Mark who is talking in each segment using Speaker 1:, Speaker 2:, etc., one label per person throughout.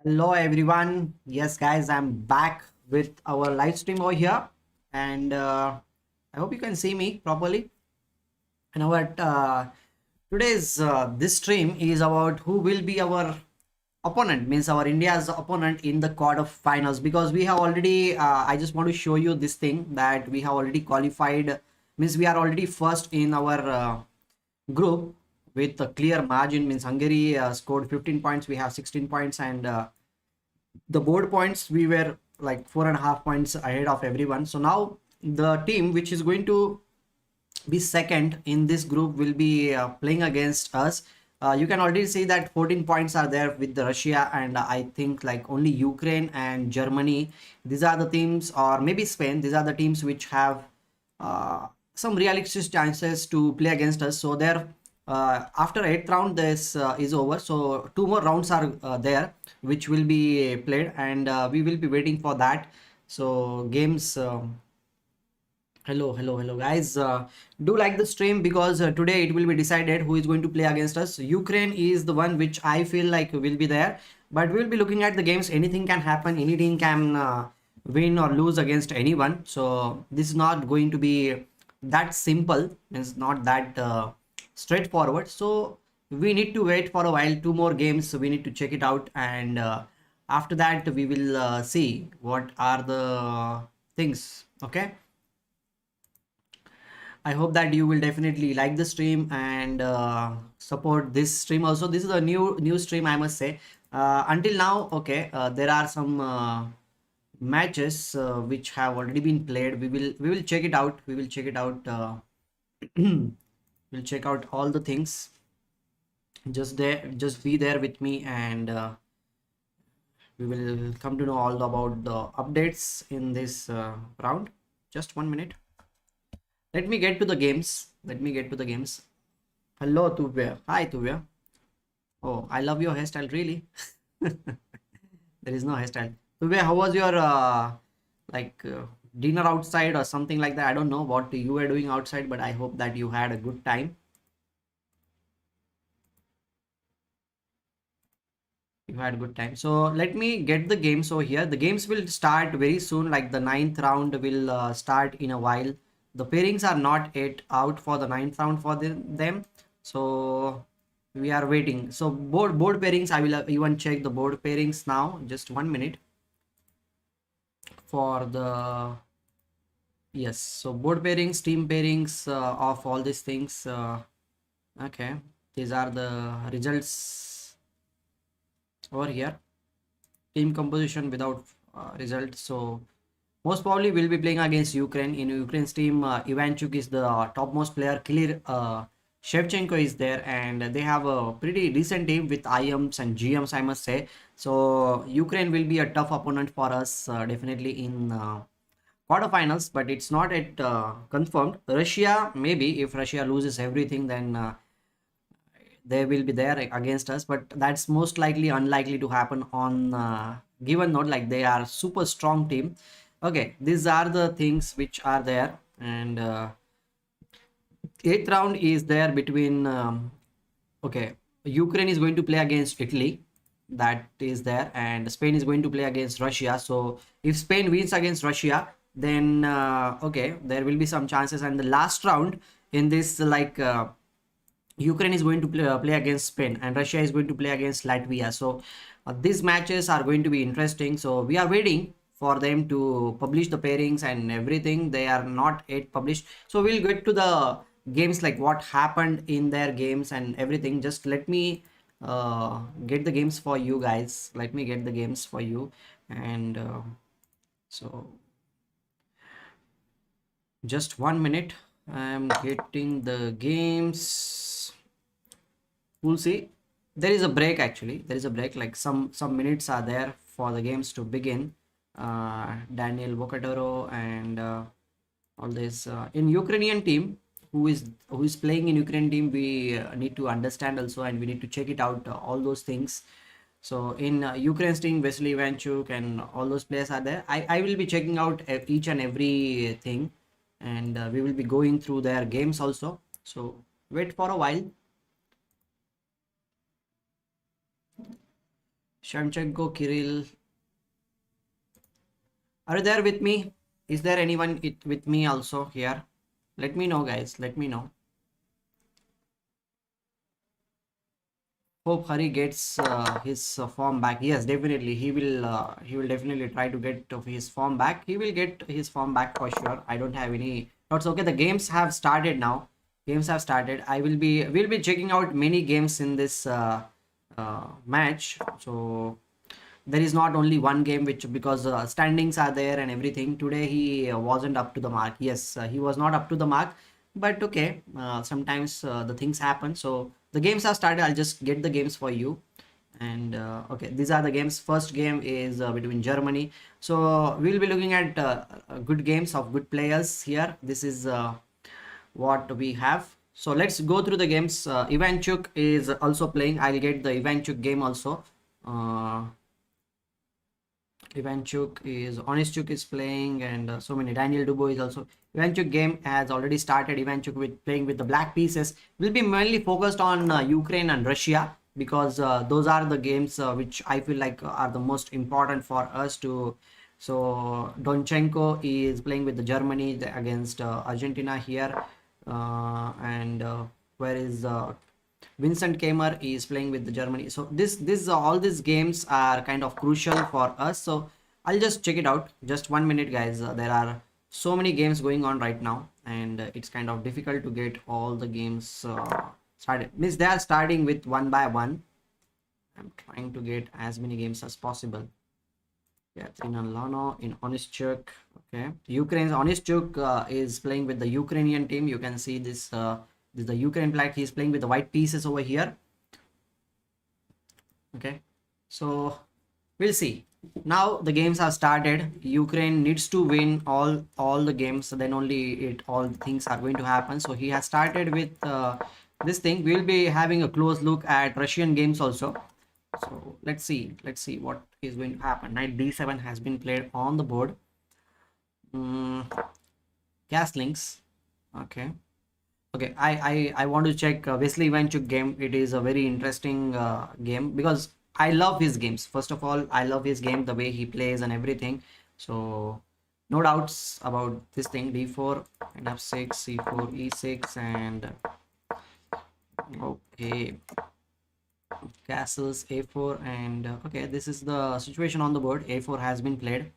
Speaker 1: Hello everyone. Yes, guys, I'm back with our live stream over here, and I hope you can see me properly. And our today's this stream is about who will be our opponent, means our India's opponent in the quarter finals. Because we have already, I just want to show you this thing that we have already qualified. Means we are already first in our group with a clear margin. Means Hungary scored 15 points, we have 16 points, and the board points we were like 4.5 points ahead of everyone. So now the team which is going to be second in this group will be playing against us. You can already see that 14 points are there with the Russia, and I think like only Ukraine and Germany, these are the teams, or maybe Spain, these are the teams which have some realistic chances to play against us. So there, after eighth round, this is over. So two more rounds are there, which will be played, and we will be waiting for that. So games. Hello, guys. Do like the stream because today it will be decided who is going to play against us. Ukraine is the one which I feel like will be there, but we'll be looking at the games. Anything can happen. Any team can win or lose against anyone. So this is not going to be that simple. It's not that straightforward. So we need to wait for a while. Two more games. So we need to check it out, and after that we will see what are the things. Okay. I hope that you will definitely like the stream and support this stream also. This is a new stream, I must say. Until now, okay, there are some matches which have already been played. We will check it out. We will check it out. We'll check out all the things. Just be there with me, and we will come to know all about the updates in this round. Just 1 minute. Let me get to the games. Let me get to the games. Hello, Tuvya. Hi, Tuvya. Oh, I love your hairstyle, really. There is no hairstyle. Tuvya, how was your like dinner outside or something like that? I don't know what you were doing outside, but I hope that you had a good time. You had a good time. So let me get the games over here. The games will start very soon. Like the ninth round will start in a while. The pairings are not yet out for the ninth round for them. So we are waiting. So board pairings, I will even check the board pairings now. Just 1 minute for the yes. So board pairings, team pairings of all these things. Okay, these are the results over here. Team composition without result. So most probably we'll be playing against Ukraine. In Ukraine's team, Ivanchuk is the topmost player. Clear Shevchenko is there, and they have a pretty decent team with IMs and GMs, I must say. So Ukraine will be a tough opponent for us, definitely in quarterfinals, but it's not yet confirmed. Russia, maybe if Russia loses everything, then they will be there against us, but that's most likely unlikely to happen on given note, like they are super strong team. Okay, these are the things which are there, and eighth round is there between okay, Ukraine is going to play against Italy, that is there, and Spain is going to play against Russia. So if Spain wins against Russia, then okay, there will be some chances. And the last round in this, like Ukraine is going to play against Spain, and Russia is going to play against Latvia. So these matches are going to be interesting. So we are waiting for them to publish the pairings and everything. They are not yet published. So we'll get to the games, like what happened in their games and everything. Just let me get the games for you guys. Let me get the games for you. And so just 1 minute. I'm getting the games. We'll see. There is a break, actually. There is a break, like some minutes are there for the games to begin. Daniel Vocatoro and all this in Ukrainian team, who is playing in Ukraine team, we need to understand also, and we need to check it out, all those things. So in Ukraine's team, Vaishali, Ivanchuk and all those players are there. I will be checking out each and every thing, and we will be going through their games also. So wait for a while. Shevchenko, Kirill, are you there with me? Is there anyone with me also here? Let me know, guys. Let me know. Hope Hari gets his form back. Yes, definitely. He will. He will definitely try to get of his form back. He will get his form back for sure. I don't have any doubts. Okay, the games have started now. Games have started. I will be. We'll be checking out many games in this match. So there is not only one game which, because standings are there and everything, today he wasn't up to the mark. Yes, he was not up to the mark, but okay, sometimes the things happen. So the games have started. I'll just get the games for you. And okay, these are the games. First game is between Germany. So we'll be looking at good games of good players here. This is what we have. So let's go through the games. Ivanchuk is also playing. I'll get the Ivanchuk game also. uh, Ivanchuk is Onischuk is playing, and so many. Daniel Dubois is also. Ivanchuk game has already started. Ivanchuk with playing with the black pieces will be mainly focused on Ukraine and Russia, because those are the games which I feel like are the most important for us to. So Donchenko is playing with the Germany against Argentina here, and where is Vincent Kamer is playing with the Germany. So this all these games are kind of crucial for us. So I'll just check it out. Just 1 minute, guys. There are so many games going on right now, and it's kind of difficult to get all the games started. Means they are starting with one by one. I'm trying to get as many games as possible. Yeah, in Lano, in Onischuk. Okay, Ukraine's Onischuk is playing with the Ukrainian team. You can see this. This is the Ukraine flag. He's playing with the white pieces over here. Okay, so we'll see. Now the games have started. Ukraine needs to win all the games, so then only it all things are going to happen. So he has started with this thing. We'll be having a close look at Russian games also. So let's see what is going to happen. Knight d7 has been played on the board. mm, Links. Okay. Okay, I want to check Wesley Ivanchuk game. It is a very interesting game, because I love his games. First of all, I love his game, the way he plays and everything. So no doubts about this thing. D4 and f6, c4, e6, and okay, castles a4, and okay, this is the situation on the board. A4 has been played.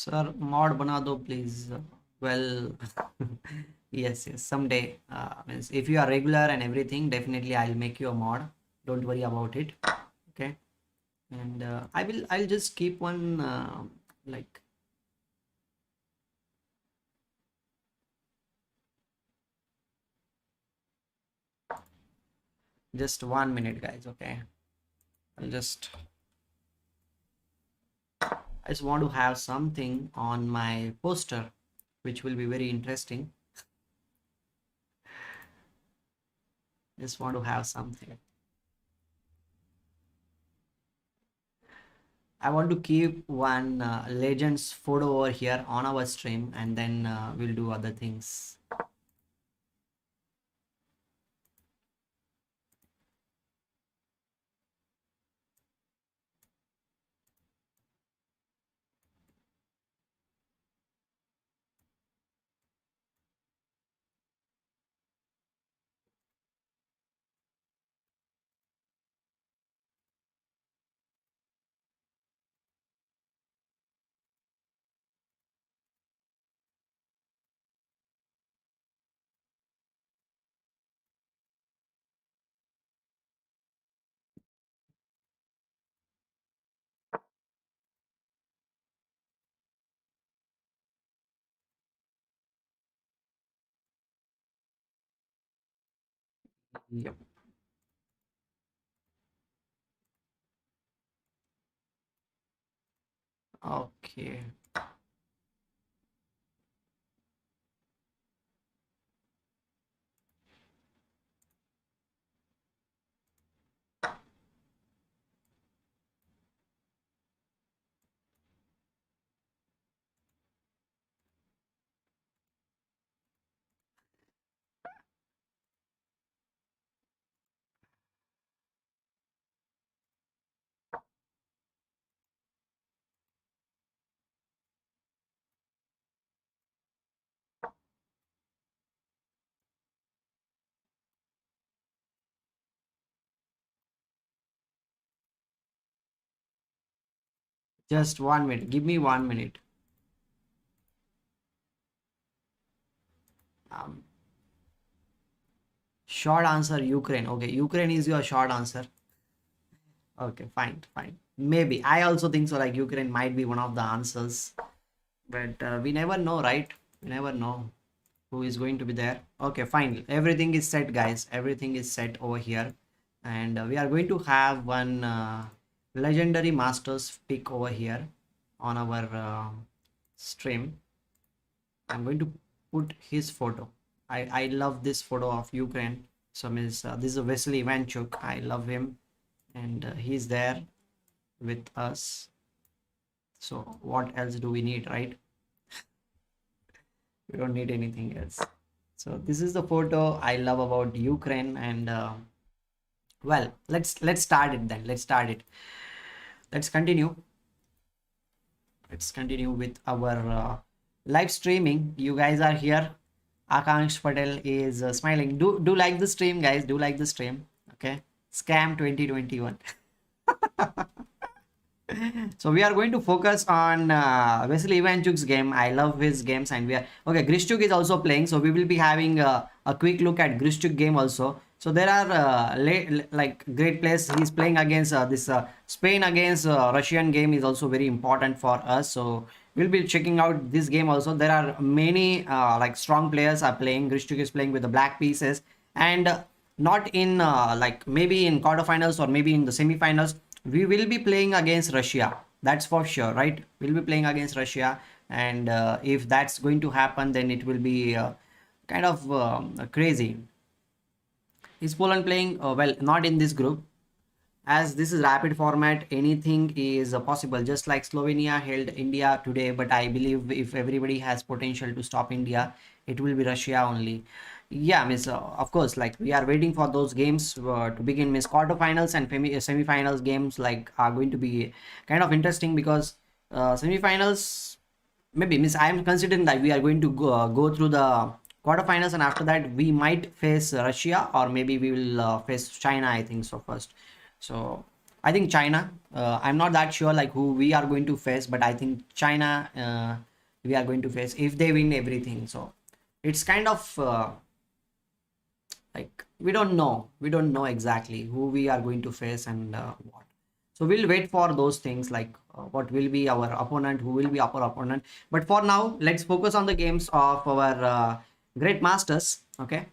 Speaker 1: Sir, mod bana do please. Well, yes, someday. Means if you are regular and everything, definitely I'll make you a mod. Don't worry about it. Okay, and I'll just keep one like just 1 minute, guys. Okay, I'll just I just want to have something on my poster, which will be very interesting. Just want to have something. I want to keep one legends photo over here on our stream, and then we'll do other things. Yep. Okay. Just 1 minute. Give me 1 minute. Um, Short answer Ukraine. Okay, Ukraine is your short answer. Okay, fine, fine. Maybe I also think so. Like Ukraine might be one of the answers, but we never know, right? We never know who is going to be there. Okay, fine. Everything is set, guys. Everything is set over here, and we are going to have one legendary masters pick over here on our stream. I'm going to put his photo. I love this photo of Ukraine. So means this is Vasily Ivanchuk. I love him, and he's there with us. So what else do we need, right? We don't need anything else. So this is the photo I love about Ukraine, and well, let's start it then. Let's start it. Let's continue. Let's continue with our live streaming. You guys are here. Akansh Patel is smiling. Do like the stream, guys. Do like the stream. Okay. Scam 2021. So we are going to focus on Vasily Ivanchuk's game. I love his games, and we are okay. Grishchuk is also playing, so we will be having a quick look at Grishchuk game also. So there are like great players. He's playing against this Spain against Russian game is also very important for us. So we'll be checking out this game also. There are many like strong players are playing. Grishchuk is playing with the black pieces, and not in like maybe in quarterfinals or maybe in the semifinals we will be playing against Russia. That's for sure, right? We'll be playing against Russia, and if that's going to happen, then it will be kind of crazy. Is Poland playing? Well, not in this group. As this is rapid format, anything is possible. Just like Slovenia held India today, but I believe if everybody has potential to stop India, it will be Russia only. Yeah, miss. Of course, like we are waiting for those games to begin. Miss quarterfinals and semifinals games like are going to be kind of interesting because semifinals maybe miss. I am considering that we are going to go through the quarterfinals, and after that we might face Russia, or maybe we will face China. I think so first. So I think China. I'm not that sure like who we are going to face, but I think China we are going to face if they win everything. So it's kind of like we don't know exactly who we are going to face and what. So we'll wait for those things like what will be our opponent, who will be our opponent. But for now, let's focus on the games of our great masters. Okay,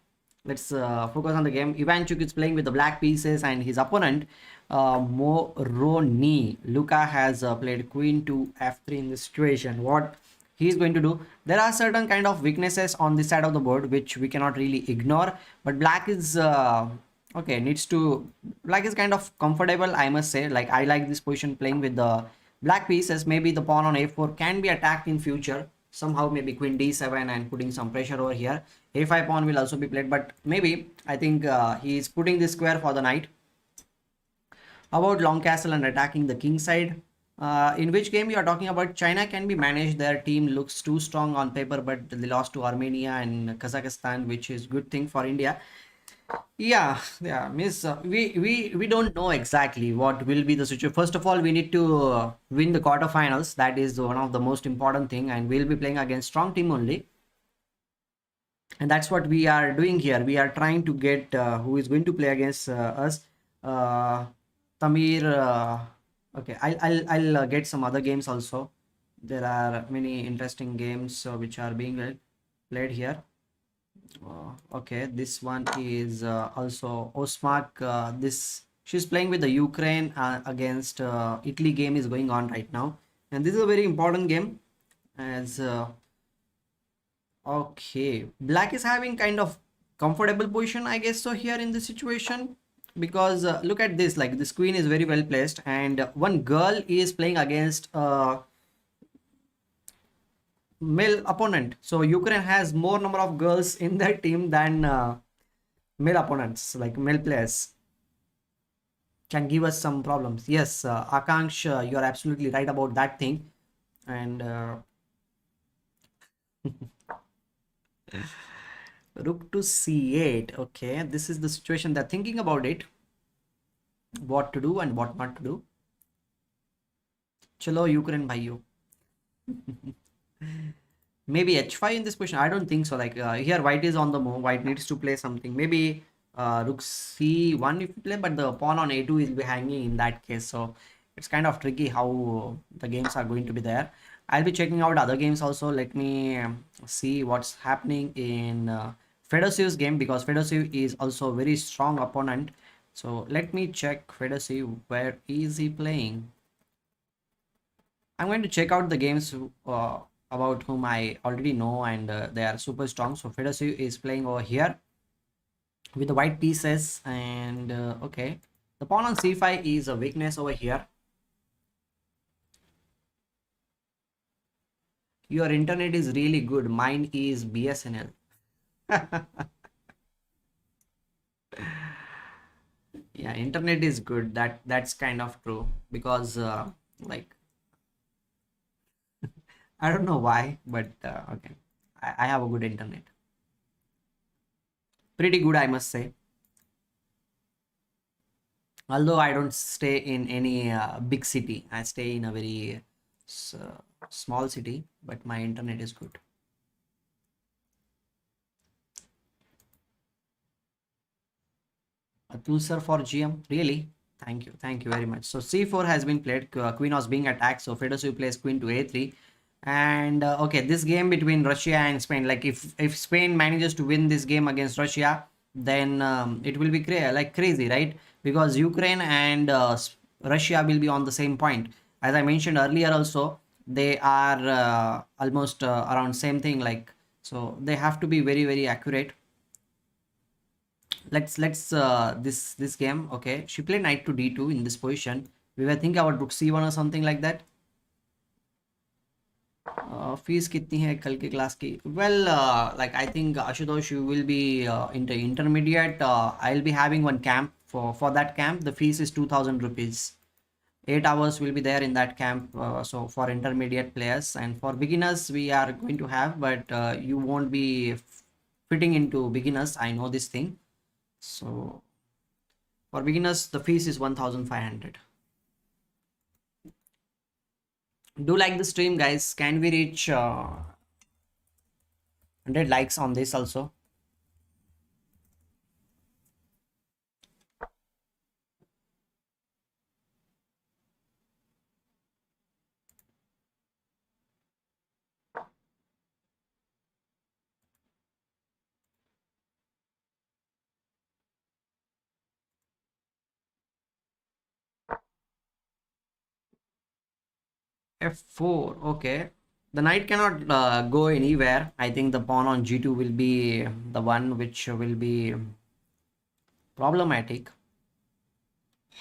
Speaker 1: let's focus on the game. Ivanchuk is playing with the black pieces, and his opponent Moroni Luca has played queen to f3 in this situation. What he is going to do, there are certain kind of weaknesses on this side of the board which we cannot really ignore, but black is okay, needs to, black is kind of comfortable, I must say. Like I like this position playing with the black pieces. Maybe the pawn on a4 can be attacked in future somehow, maybe queen d7 and putting some pressure over here. A5 pawn will also be played, but maybe I think he is putting this square for the knight. About long castle and attacking the king side. In which game you are talking about? China can be managed. Their team looks too strong on paper, but they lost to Armenia and Kazakhstan, which is good thing for India. Yeah, miss. We don't know exactly what will be the situation. First of all, we need to win the quarterfinals. That is one of the most important thing, and we'll be playing against strong team only. And that's what we are doing here. We are trying to get who is going to play against us. Uh, Tamir. Okay, I'll get some other games also. There are many interesting games which are being played here. Okay, this one is also Osmak. This she's playing with the Ukraine against Italy game is going on right now. And this is a very important game as okay, black is having kind of comfortable position, I guess so, here in this situation, because look at this, like this queen is very well placed, and one girl is playing against male opponent. So Ukraine has more number of girls in their team than male opponents, like male players. Can give us some problems. Yes, Akansh, you're absolutely right about that thing. And rook to c8. Okay, this is the situation they're thinking about it. What to do and what not to do. Chalo, Ukraine by you. Maybe h5 in this position. I don't think so. Like here, white is on the move. White needs to play something. Maybe rook c1 if you play, but the pawn on a2 will be hanging in that case. So it's kind of tricky how the games are going to be there. I'll be checking out other games also. Let me see what's happening in Fedosev's game, because Fedosev is also a very strong opponent. So let me check Fedosev. Where is he playing? I'm going to check out the games about whom I already know, and they are super strong. So Fedosev is playing over here with the white pieces, and okay, the pawn on c5 is a weakness over here. Your internet is really good. Mine is BSNL. Yeah, internet is good. That's kind of true, because like I don't know why, but okay, I have a good internet. Pretty good, I must say. Although I don't stay in any big city, I stay in a very small city, but my internet is good. Atul sir for GM, really? Thank you very much. So c4 has been played. Queen was being attacked, so Fedosov plays queen to a3. And okay, this game between Russia and Spain, like if Spain manages to win this game against Russia, then it will be crazy, right? Because Ukraine and Russia will be on the same point. As I mentioned earlier also, they are almost around same thing, like, so they have to be very accurate. Let's this game. Okay, she played knight to d2 in this position. We were thinking about rook c1 or something like that. Fees कितनी है कल के class की? Well, like I think Ashutosh, you will be in the intermediate. I'll be having one camp. For that camp, the fees is 2000 rupees. 8 hours will be there in that camp. So for intermediate players, and for beginners we are going to have, but you won't be fitting into beginners. I know this thing. So for beginners, the fees is 1500. Do like the stream, guys. Can we reach 100 likes on this also? f4. Okay, the knight cannot go anywhere. I think the pawn on g2 will be the one which will be problematic.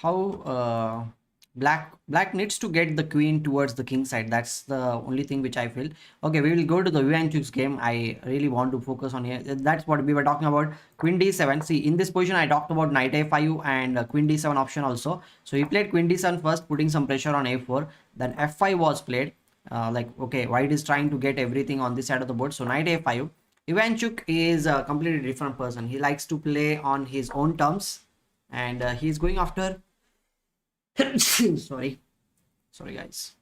Speaker 1: How black needs to get the queen towards the king side. That's the only thing which I feel. Okay, we will go to the Yuan game. I really want to focus on here. That's what we were talking about. Queen d7. See, in this position I talked about knight a5 and queen d7 option also. So he played queen d7 first, putting some pressure on a4. Then f5 was played. Like, okay, white is trying to get everything on this side of the board. So knight a5. Ivanchuk is a completely different person. He likes to play on his own terms, and he's going after sorry guys,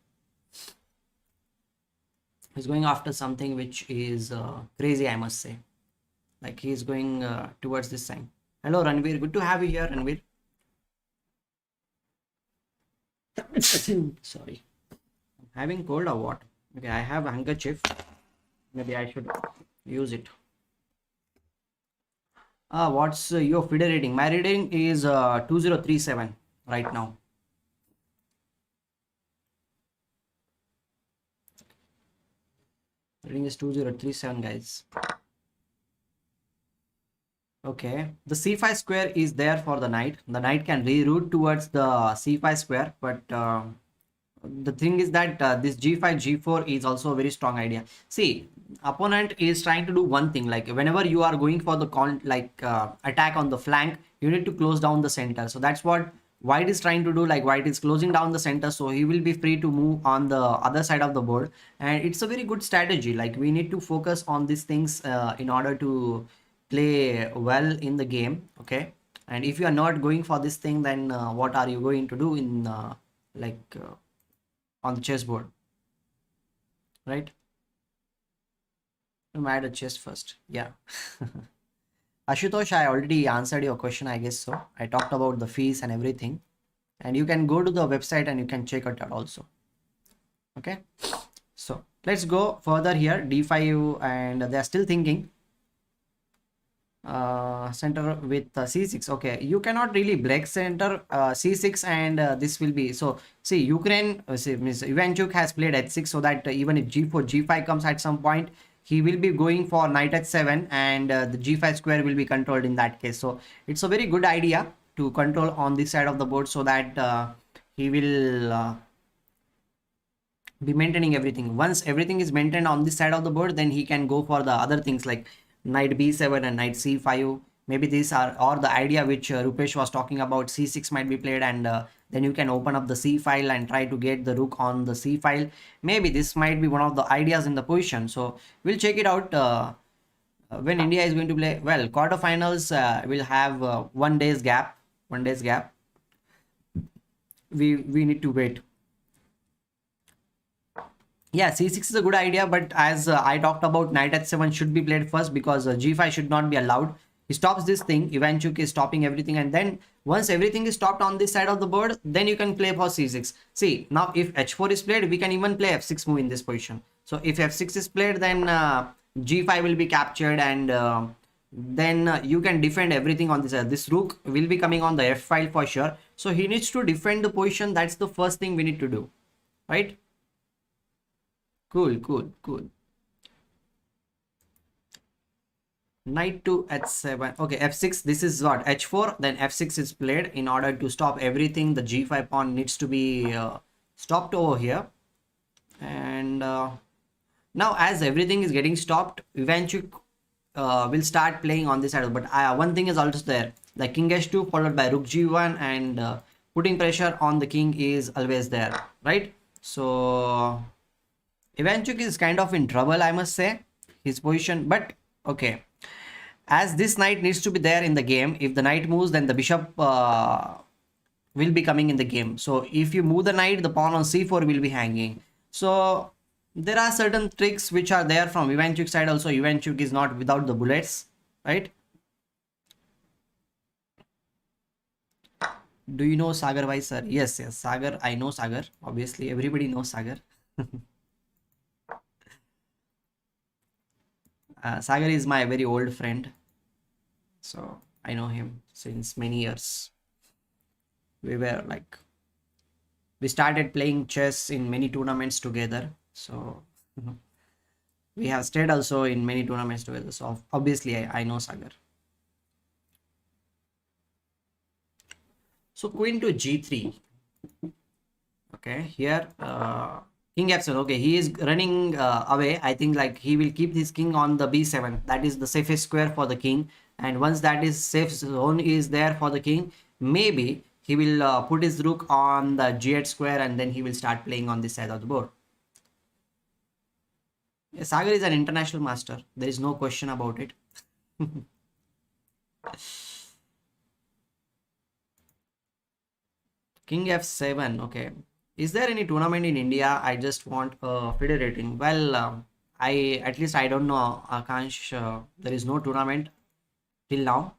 Speaker 1: he's going after something which is crazy, I must say. Like, he's going towards this side. Hello Ranveer, good to have you here, Ranveer. Sorry, I'm having cold or what? Okay, I have a handkerchief, maybe I should use it. What's your FIDE rating? My rating is 2037 right now. Reading is 2037, guys. Okay, the c5 square is there for the knight. The knight can reroute towards the c5 square, but the thing is that this g5 g4 is also a very strong idea. See, opponent is trying to do one thing, like whenever you are going for the attack on the flank, you need to close down the center. So that's what white is trying to do. Like white is closing down the center, so he will be free to move on the other side of the board, and it's a very good strategy. Like we need to focus on these things in order to play well in the game. Okay, and if you are not going for this thing, then what are you going to do in on the chessboard, right? You add a chess first. Yeah. Ashutosh, I already answered your question, I guess so. I talked about the fees and everything. And you can go to the website and you can check it out also. Okay. So let's go further here. D5, and they're still thinking. Center with c6. Okay, you cannot really break center c6, and this will be so. See, Ukraine, Ivanchuk has played h6, so that even if g4 g5 comes at some point, he will be going for knight h7, and the g5 square will be controlled in that case. So it's a very good idea to control on this side of the board, so that he will be maintaining everything. Once everything is maintained on this side of the board, then he can go for the other things like knight b7 and knight c5. Maybe these are, or the idea which Rupesh was talking about, c6 might be played, and then you can open up the c file and try to get the rook on the c file. Maybe this might be one of the ideas in the position. So we'll check it out when India is going to play. Well, quarterfinals will have 1 day's gap. 1 day's gap. We need to wait. Yeah, c6 is a good idea, but as I talked about, knight h7 should be played first, because g5 should not be allowed. He stops this thing. Ivanchuk is stopping everything, and then once everything is stopped on this side of the board, then you can play for c6. See, now if h4 is played, we can even play f6 move in this position. So if f6 is played, then g5 will be captured, and then you can defend everything on this side. This rook will be coming on the f file for sure. So he needs to defend the position. That's the first thing we need to do, right? Cool. Knight to h7. Okay, f6. This is what, h4. Then f6 is played in order to stop everything. The g5 pawn needs to be stopped over here. And now, as everything is getting stopped, Ivanchuk will start playing on this side. But one thing is also there. The king h2 followed by rook g1, and putting pressure on the king is always there, right? So Ivanchuk is kind of in trouble, I must say, his position. But okay, as this knight needs to be there in the game, if the knight moves, then the bishop will be coming in the game. So if you move the knight, the pawn on c4 will be hanging. So there are certain tricks which are there from Ivanchuk's side also. Ivanchuk is not without the bullets, right? Do you know Sagar Bhai, sir? Yes, Sagar, I know Sagar. Obviously, everybody knows Sagar. Sagar is my very old friend, so I know him since many years. We started playing chess in many tournaments together, so we have stayed also in many tournaments together. So obviously I know Sagar. So queen to g3. Okay, here king f7. Okay, he is running away. I think like he will keep his king on the b7. That is the safest square for the king. And once that is safe zone is there for the king, maybe he will put his rook on the g8 square, and then he will start playing on this side of the board. Yeah, Sagar is an international master. There is no question about it. King f7. Okay. Is there any tournament in India? I just want a FIDE rating. Well, at least I don't know, Akansh. There is no tournament till now.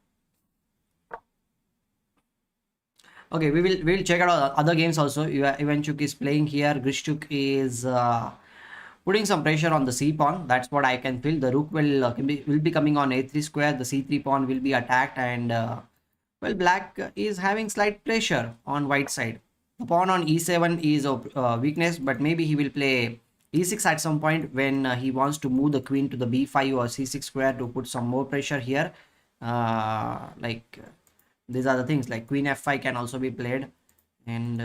Speaker 1: Okay, we'll check out other games also. Ivanchuk is playing here. Grishchuk is putting some pressure on the c pawn. That's what I can feel. The rook will be coming on a3 square. The c3 pawn will be attacked, and well, black is having slight pressure on white side. The pawn on e7 is a weakness, but maybe he will play e6 at some point when he wants to move the queen to the b5 or c6 square to put some more pressure here. Like these are the things, like queen f5 can also be played. And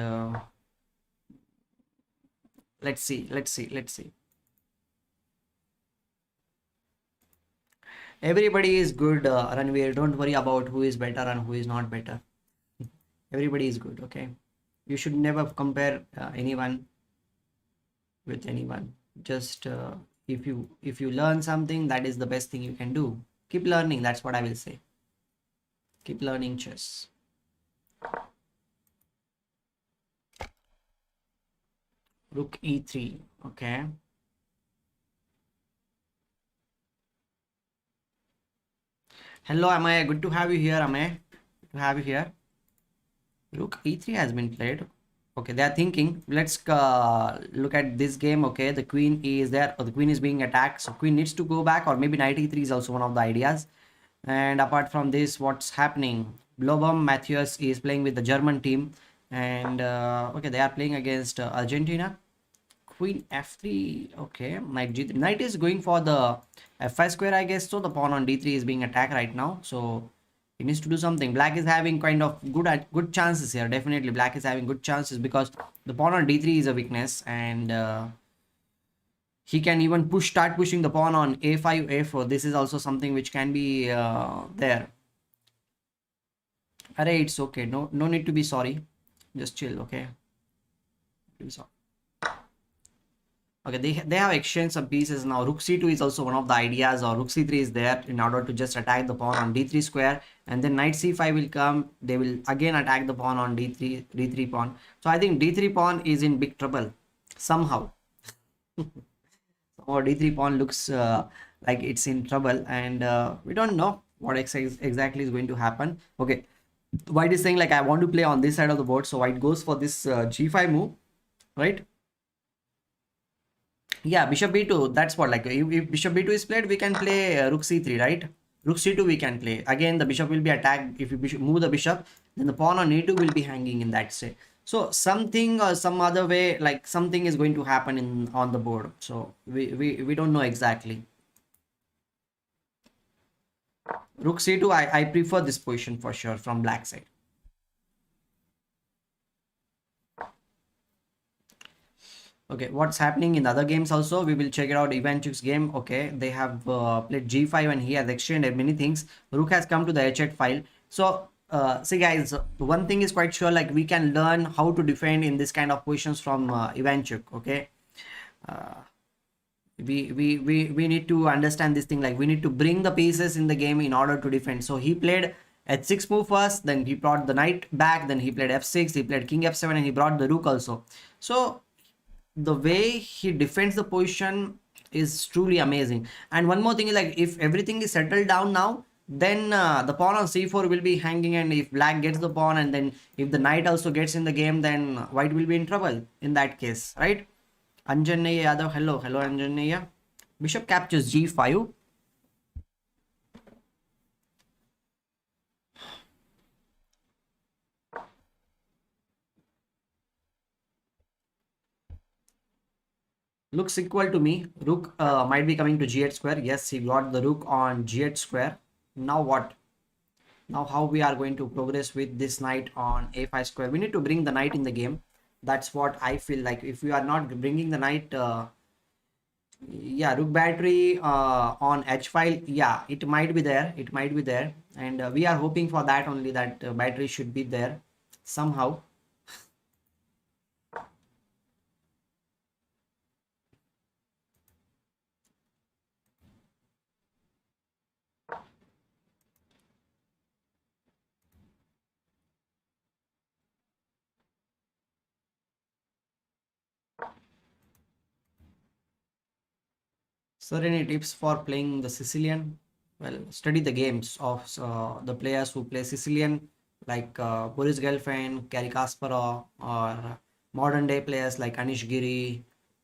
Speaker 1: let's see. Everybody is good, Ranveer. Don't worry about who is better and who is not better. Everybody is good, okay? You should never compare anyone with anyone. Just if you learn something, that is the best thing you can do. Keep learning. That's what I will say. Keep learning chess. Rook e3. Okay. Hello, Amay. Good to have you here, Amay. Good to have you here. Rook e3 has been played. Okay, they are thinking. Let's look at this game. Okay, the queen is there, or the queen is being attacked. So queen needs to go back, or maybe knight e3 is also one of the ideas. And apart from this, what's happening? Blobom Matthias is playing with the German team. And okay, they are playing against Argentina. Queen f3. Okay, knight g3. Knight is going for the f5 square, I guess. So the pawn on d3 is being attacked right now. So he needs to do something. Black is having kind of good chances here. Definitely, black is having good chances because the pawn on d3 is a weakness, and he can even start pushing the pawn on a5, a4. This is also something which can be there. Array, it's okay. No need to be sorry. Just chill, okay? Okay, they have exchanged some pieces now. Rook c2 is also one of the ideas, or rook c3 is there in order to just attack the pawn on d3 square, and then knight c5 will come. They will again attack the pawn on d3 pawn. So I think d3 pawn is in big trouble somehow. Somehow d3 pawn looks like it's in trouble, and we don't know what exactly is going to happen. Okay, white is saying like I want to play on this side of the board, so white goes for this g5 move, right? Yeah, bishop b2. That's what, like if bishop b2 is played, we can play rook c3, right? Rook c2 we can play. Again, the bishop will be attacked. If you move the bishop, then the pawn on a2 will be hanging in that state. So something or some other way, like something is going to happen on the board. So we don't know exactly. Rook c2, I prefer this position for sure from black side. Okay, what's happening in the other games also? We will check it out. Ivanchuk's game. Okay, they have played g5 and he has exchanged many things. Rook has come to the h8 file. So, see guys, one thing is quite sure, like we can learn how to defend in this kind of positions from Ivanchuk. Okay, we need to understand this thing. Like we need to bring the pieces in the game in order to defend. So he played h6 move first, then he brought the knight back, then he played f6, he played king f7, and he brought the rook also. So the way he defends the position is truly amazing. And one more thing is, like if everything is settled down now, then the pawn on c4 will be hanging, and if black gets the pawn, and then if the knight also gets in the game, then white will be in trouble in that case, right? Anjaneya Yadav, hello Anjaneya. Bishop captures g5. Looks equal to me. Rook might be coming to g8 square. Yes, he got the rook on g8 square. Now what? Now how we are going to progress with this knight on a5 square? We need to bring the knight in the game. That's what I feel like. If we are not bringing the knight, yeah, rook battery on h file, yeah, it might be there. It might be there, and we are hoping for that only, that battery should be there somehow. So any tips for playing the Sicilian? Well, study the games of the players who play Sicilian, like Boris Gelfand, Gary Kasparov, or modern day players like Anish Giri,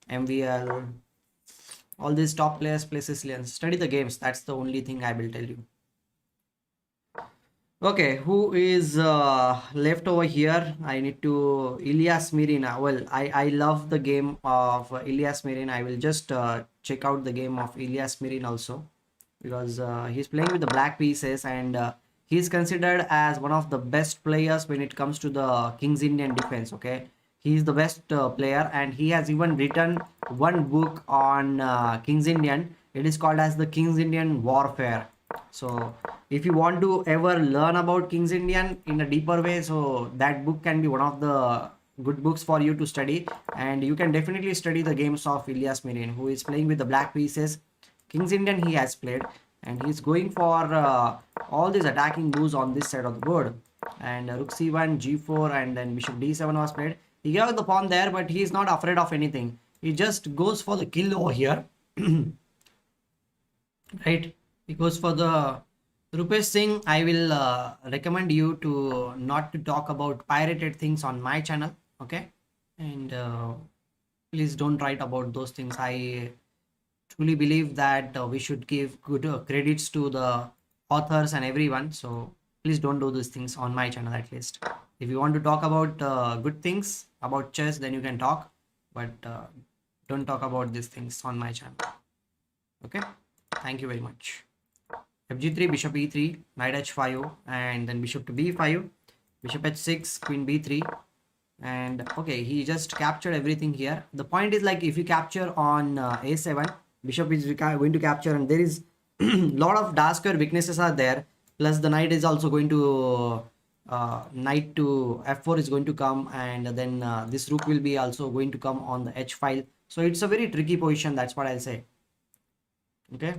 Speaker 1: MVL. All these top players play Sicilian. Study the games. That's the only thing I will tell you. Okay, who is left over here? I need to Ilyas Mirina. Well, I love the game of Ilyas Mirin. I will just check out the game of Ilyas Mirin also, because he's playing with the black pieces, and he's considered as one of the best players when it comes to the King's Indian defense. Okay, he's the best player, and he has even written one book on King's Indian. It is called as the King's Indian Warfare. So if you want to ever learn about King's Indian in a deeper way, so that book can be one of the good books for you to study, and you can definitely study the games of Ilyas Mirin, who is playing with the black pieces. King's Indian he has played, and he's going for all these attacking moves on this side of the board. And rook c1, g4, and then bishop d7 was played. He gave the pawn there, but he is not afraid of anything. He just goes for the kill over here. Right? He goes for the Rupesh Singh. I will recommend you to not to talk about pirated things on my channel. Okay, and please don't write about those things. I truly believe that we should give good credits to the authors and everyone. So please don't do these things on my channel at least. If you want to talk about good things about chess, then you can talk, but don't talk about these things on my channel. Okay, thank you very much. fg3, bishop e3, knight h5, and then bishop to b5, bishop h6, queen b3. And okay, he just captured everything here. The point is, like, if you capture on a7, bishop is going to capture, and there is lot of dark square weaknesses are there, plus the knight is also going to knight to f4 is going to come, and then this rook will be also going to come on the h file. So it's a very tricky position, that's what I'll say. Okay,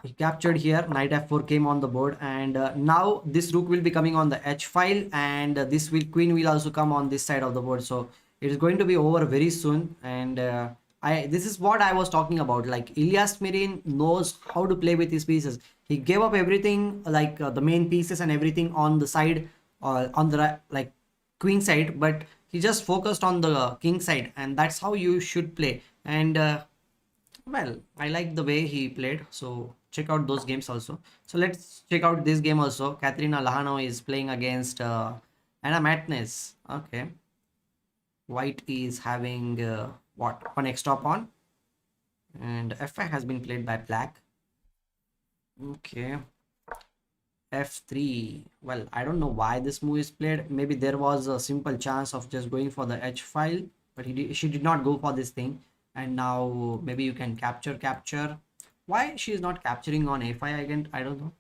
Speaker 1: he captured here, knight f4 came on the board, and now this rook will be coming on the h file, and this queen will also come on this side of the board. So it is going to be over very soon. And this is what I was talking about. Like, Ilyas Mirin knows how to play with his pieces. He gave up everything, like the main pieces and everything on the side, on the like queen side, but he just focused on the king side, and that's how you should play. And well, I like the way he played, so check out those games also. So let's check out this game also. Katerina Lahano is playing against Anna Matnes. Okay, white is having what, one extra pawn, and f5 has been played by black. Okay, f3. Well, I don't know why this move is played. Maybe there was a simple chance of just going for the h file, but she did not go for this thing. And now maybe you can capture. Why she is not capturing on a5 again? I don't know.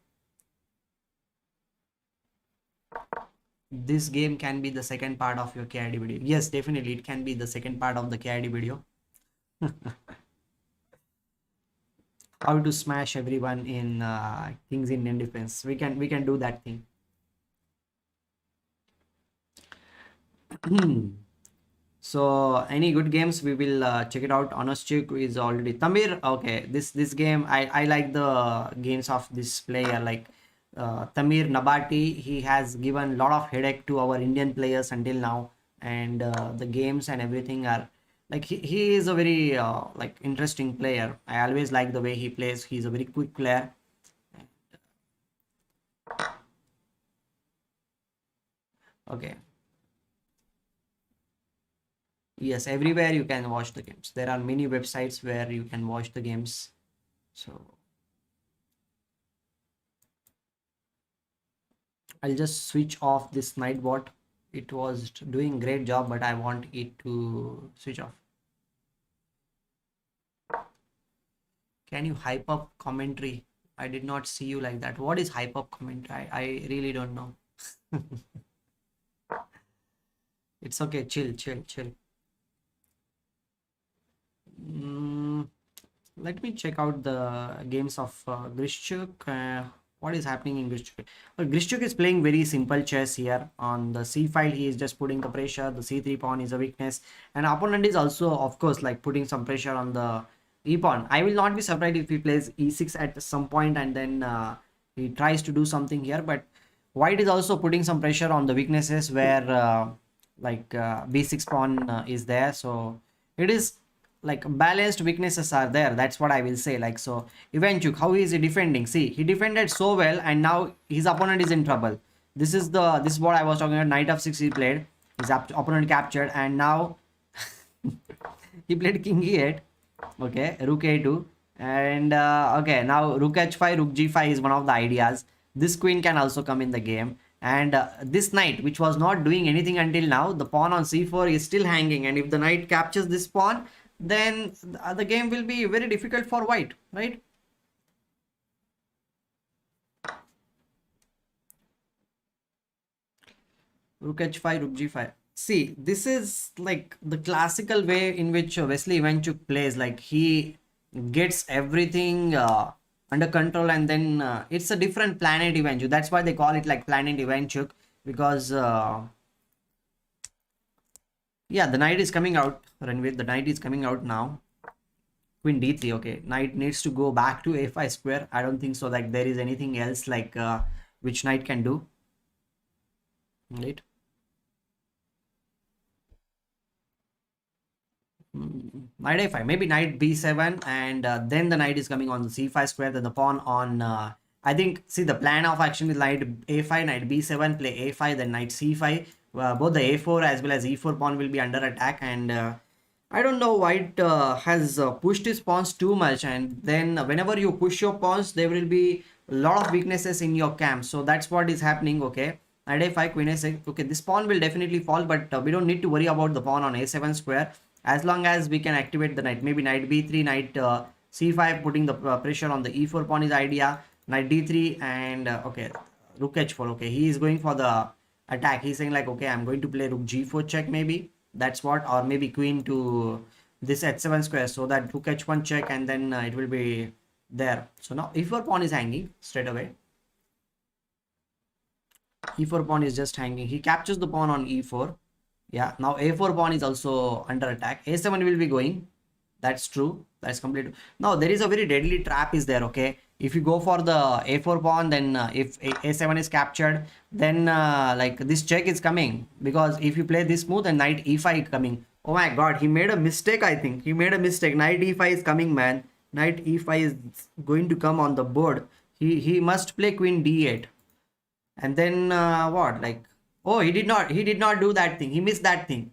Speaker 1: This game can be the second part of your KID video. Yes, definitely it can be the second part of the KID video. How to smash everyone in King's Indian defense. We can do that thing. So any good games, we will check it out. Honestchik is already Tamir. Okay, this game, I like the games of this player, like Tamir Nabati. He has given a lot of headache to our Indian players until now, and the games and everything are like, he is a very like interesting player. I always like the way he plays. He's a very quick player. Okay. Yes, everywhere you can watch the games. There are many websites where you can watch the games. So I'll just switch off this Nightbot. It was doing great job, but I want it to switch off. Can you hype up commentary? I did not see you like that. What is hype up commentary? I really don't know. It's okay. Chill. Let me check out the games of Grishchuk. What is happening in Grishchuk? Well, Grishchuk is playing very simple chess here. On the c file, he is just putting the pressure. The c3 pawn is a weakness, and opponent is also, of course, like putting some pressure on the e pawn. I will not be surprised if he plays e6 at some point, and then he tries to do something here. But white is also putting some pressure on the weaknesses where like b6 pawn is there. So it is like balanced weaknesses are there. That's what I will say. Like, so Ivanchuk, how is he defending? See, he defended so well, and now his opponent is in trouble. This is what I was talking about. Knight of 6 he played, his opponent captured, and now he played king e8. Okay, rook a2, and okay, now rook h5, rook g5 is one of the ideas. This queen can also come in the game, and this knight, which was not doing anything until now, the pawn on c4 is still hanging, and if the knight captures this pawn, then the game will be very difficult for white, right? Rook h5, rook g5. See, this is like the classical way in which Wesley Ivanchuk plays. Like, he gets everything under control, and then it's a different planet Ivanchuk. That's why they call it like planet Ivanchuk, because yeah, the knight is coming out, Ranveer. The knight is coming out now. Queen d3. Okay, knight needs to go back to a5 square. I don't think so like there is anything else like which knight can do, right? Knight a5, maybe knight b7, and then the knight is coming on the c5 square, then the pawn on I think, see, the plan of action is knight a5, knight b7, play a5, then knight c5. Both the a4 as well as e4 pawn will be under attack, and I don't know, white has pushed his pawns too much, and then whenever you push your pawns, there will be a lot of weaknesses in your camp. So that's what is happening. Okay, knight a5, queen a6. Okay, this pawn will definitely fall, but we don't need to worry about the pawn on a7 square, as long as we can activate the knight. Maybe knight b3, knight c5, putting the pressure on the e4 pawn is idea. Knight d3, and okay, rook h4. Okay, he is going for the attack. He's saying like, okay, I'm going to play rook g4 check, maybe. That's what, or maybe queen to this h7 square, so that rook h1 check, and then it will be there. So now e4 pawn is hanging straight away. E4 pawn is just hanging. He captures the pawn on e4. Yeah, now a4 pawn is also under attack. a7 will be going. That's true. That's complete. Now there is a very deadly trap is there. Okay, if you go for the a4 pawn, then if a7 is captured, then like this check is coming, because if you play this move, then knight e5 is coming. Oh my god, he made a mistake. I think he made a mistake. Knight e5 is coming, man. Knight e5 is going to come on the board. He must play queen d8, and then what, like, oh, he did not do that thing. He missed that thing.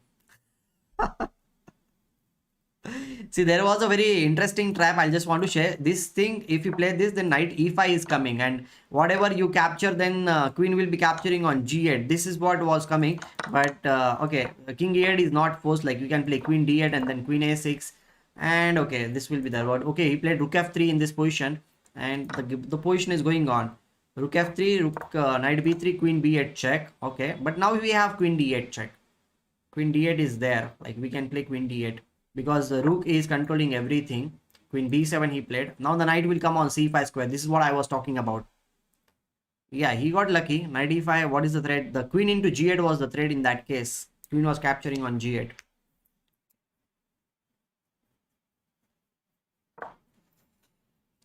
Speaker 1: See, there was a very interesting trap. I just want to share this thing. If you play this, then knight e5 is coming, and whatever you capture, then queen will be capturing on g8. This is what was coming, but okay, king e8 is not forced. Like, you can play queen d8 and then queen a6, and okay, this will be there. But okay, he played rook f3 in this position, and the position is going on. Rook f3, rook knight b3, queen b8 check. Okay, but now we have queen d8 check. Queen d8 is there. Like, we can play queen d8 because the rook is controlling everything. Queen b7 he played. Now the knight will come on c5 square. This is what I was talking about. Yeah, he got lucky. Knight e5. What is the threat? The queen into g8 was the threat in that case. Queen was capturing on g8.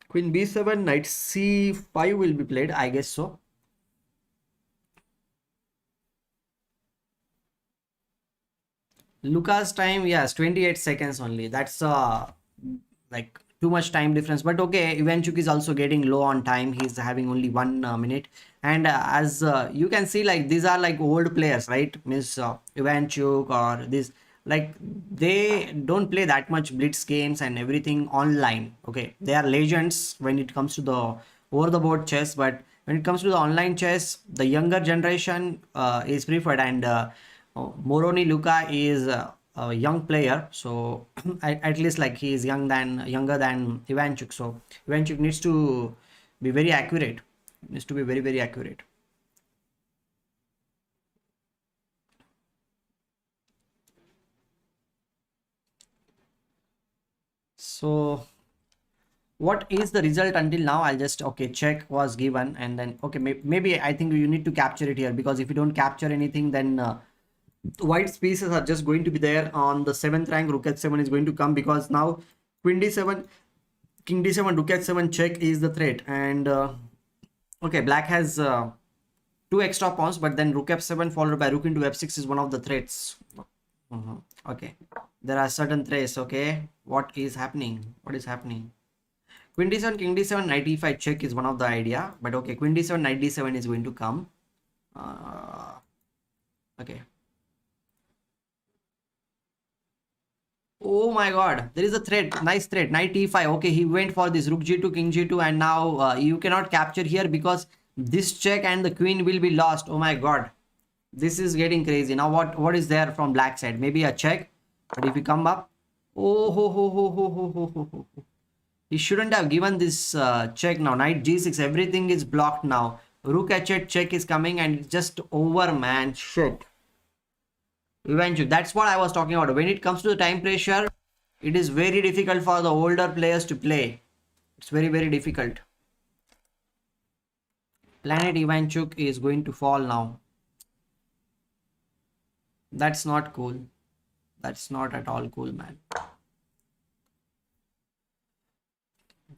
Speaker 1: Queen b7, knight c5 will be played, I guess so. Lucas time, yes, 28 seconds only. That's like too much time difference. But okay, Ivanchuk is also getting low on time. He's having only 1 minute. And as you can see, like, these are like old players, right? Miss Ivanchuk or this, like, they don't play that much blitz games and everything online. Okay, they are legends when it comes to the over the board chess, but when it comes to the online chess, the younger generation is preferred, and Moroni Luca is a young player, so at least like he is younger than Ivanchuk. So Ivanchuk needs to be very accurate. Needs to be very, very accurate. So what is the result until now? I'll just, okay, check was given, and then okay, maybe I think you need to capture it here, because if you don't capture anything, then white's pieces are just going to be there on the 7th rank. Rook h7 is going to come, because now queen d7, king d7, rook h7 check is the threat, and okay, black has 2 extra pawns, but then rook f7 followed by rook into f6 is one of the threats. Okay, there are certain threats. Okay, what is happening? What is happening? Queen d7, king d7, knight e5 check is one of the idea, but okay, queen d7, knight d7 is going to come. Okay. Oh my god, there is a threat. Nice threat. Knight e5. Okay, he went for this rook g2, king g2, and now you cannot capture here because this check and the queen will be lost. Oh my god, this is getting crazy. Now what is there from black side? Maybe a check, but if you come up, oh ho ho ho ho ho ho ho ho. He shouldn't have given this check now. Knight g6. Everything is blocked now. Rook h8 check is coming and it's just over, man. Shit. Eventually, that's what I was talking about. When it comes to the time pressure, it is very difficult for the older players to play. It's very, very difficult. Planet Ivanchuk is going to fall now. That's not cool. That's not at all cool, man.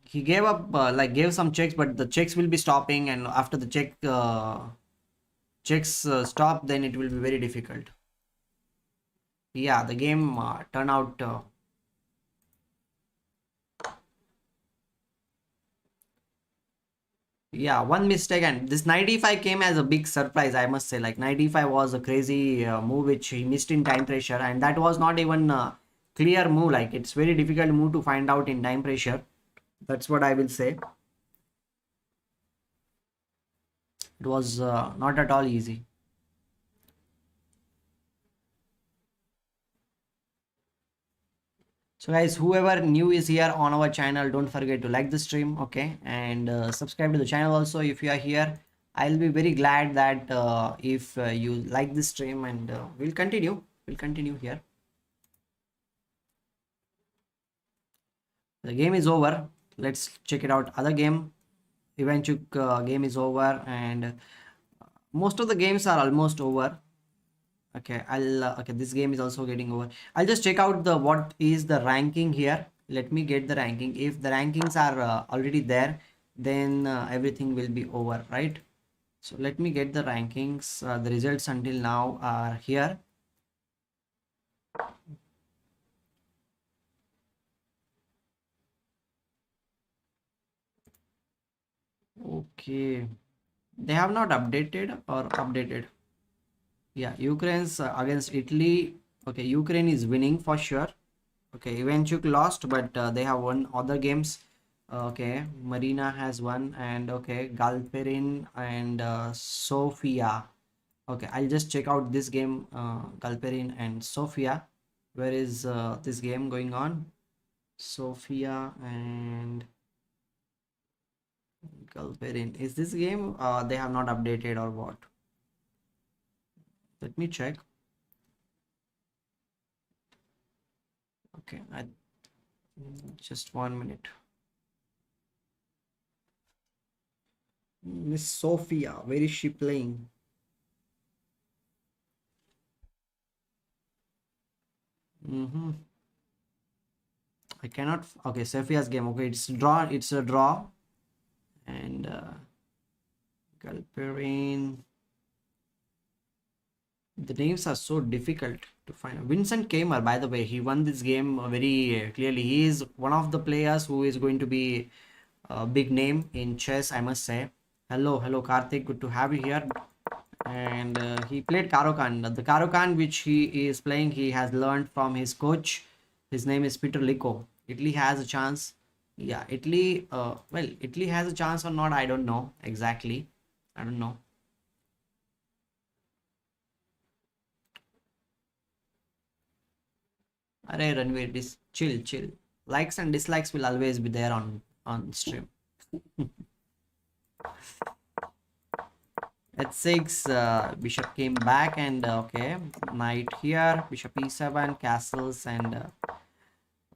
Speaker 1: He gave up, gave some checks, but the checks will be stopping, and after the checks stop, then it will be very difficult. Yeah, the game turned out. Yeah, one mistake, and this knight e5 came as a big surprise, I must say. Like knight e5 was a crazy move which he missed in time pressure, and that was not even a clear move. Like it's very difficult move to find out in time pressure. That's what I will say. It was not at all easy. So guys, whoever new is here on our channel, don't forget to like the stream, okay, and subscribe to the channel also if you are here. I'll be very glad that if you like this stream, and we'll continue here. The game is over. Let's check it out. Other game, Ivanchuk game is over, and most of the games are almost over. Okay, okay, this game is also getting over. I'll just check out the what is the ranking here. Let me get the ranking. If the rankings are already there, then everything will be over, right? So let me get the rankings. The results until now are here. Okay, they have not updated or updated. Yeah, Ukraine's against Italy. Okay, Ukraine is winning for sure. Okay, Ivanchuk lost, but they have won other games. Okay, Marina has won, and okay, Galperin and Sofia. Okay, I'll just check out this game, Galperin and Sofia. Where is this game going on? Sofia and Galperin. Is this game? They have not updated or what? Let me check. Okay, just 1 minute. Miss Sophia, where is she playing? I cannot. Okay, Sophia's game. Okay, it's draw. It's a draw. And Galperin. The names are so difficult to find. Vincent Kamer, by the way, he won this game very clearly. He is one of the players who is going to be a big name in chess, I must say. Hello Karthik, good to have you here. And he played Karokan. The Karokan which he is playing, he has learned from his coach. His name is Peter Liko. Italy has a chance. Yeah, Italy, well, Italy has a chance or not, I don't know exactly. I don't know. Array Ranveer, chill. Likes and dislikes will always be there on stream. H6, bishop came back, and okay, knight here, bishop e7, castles, and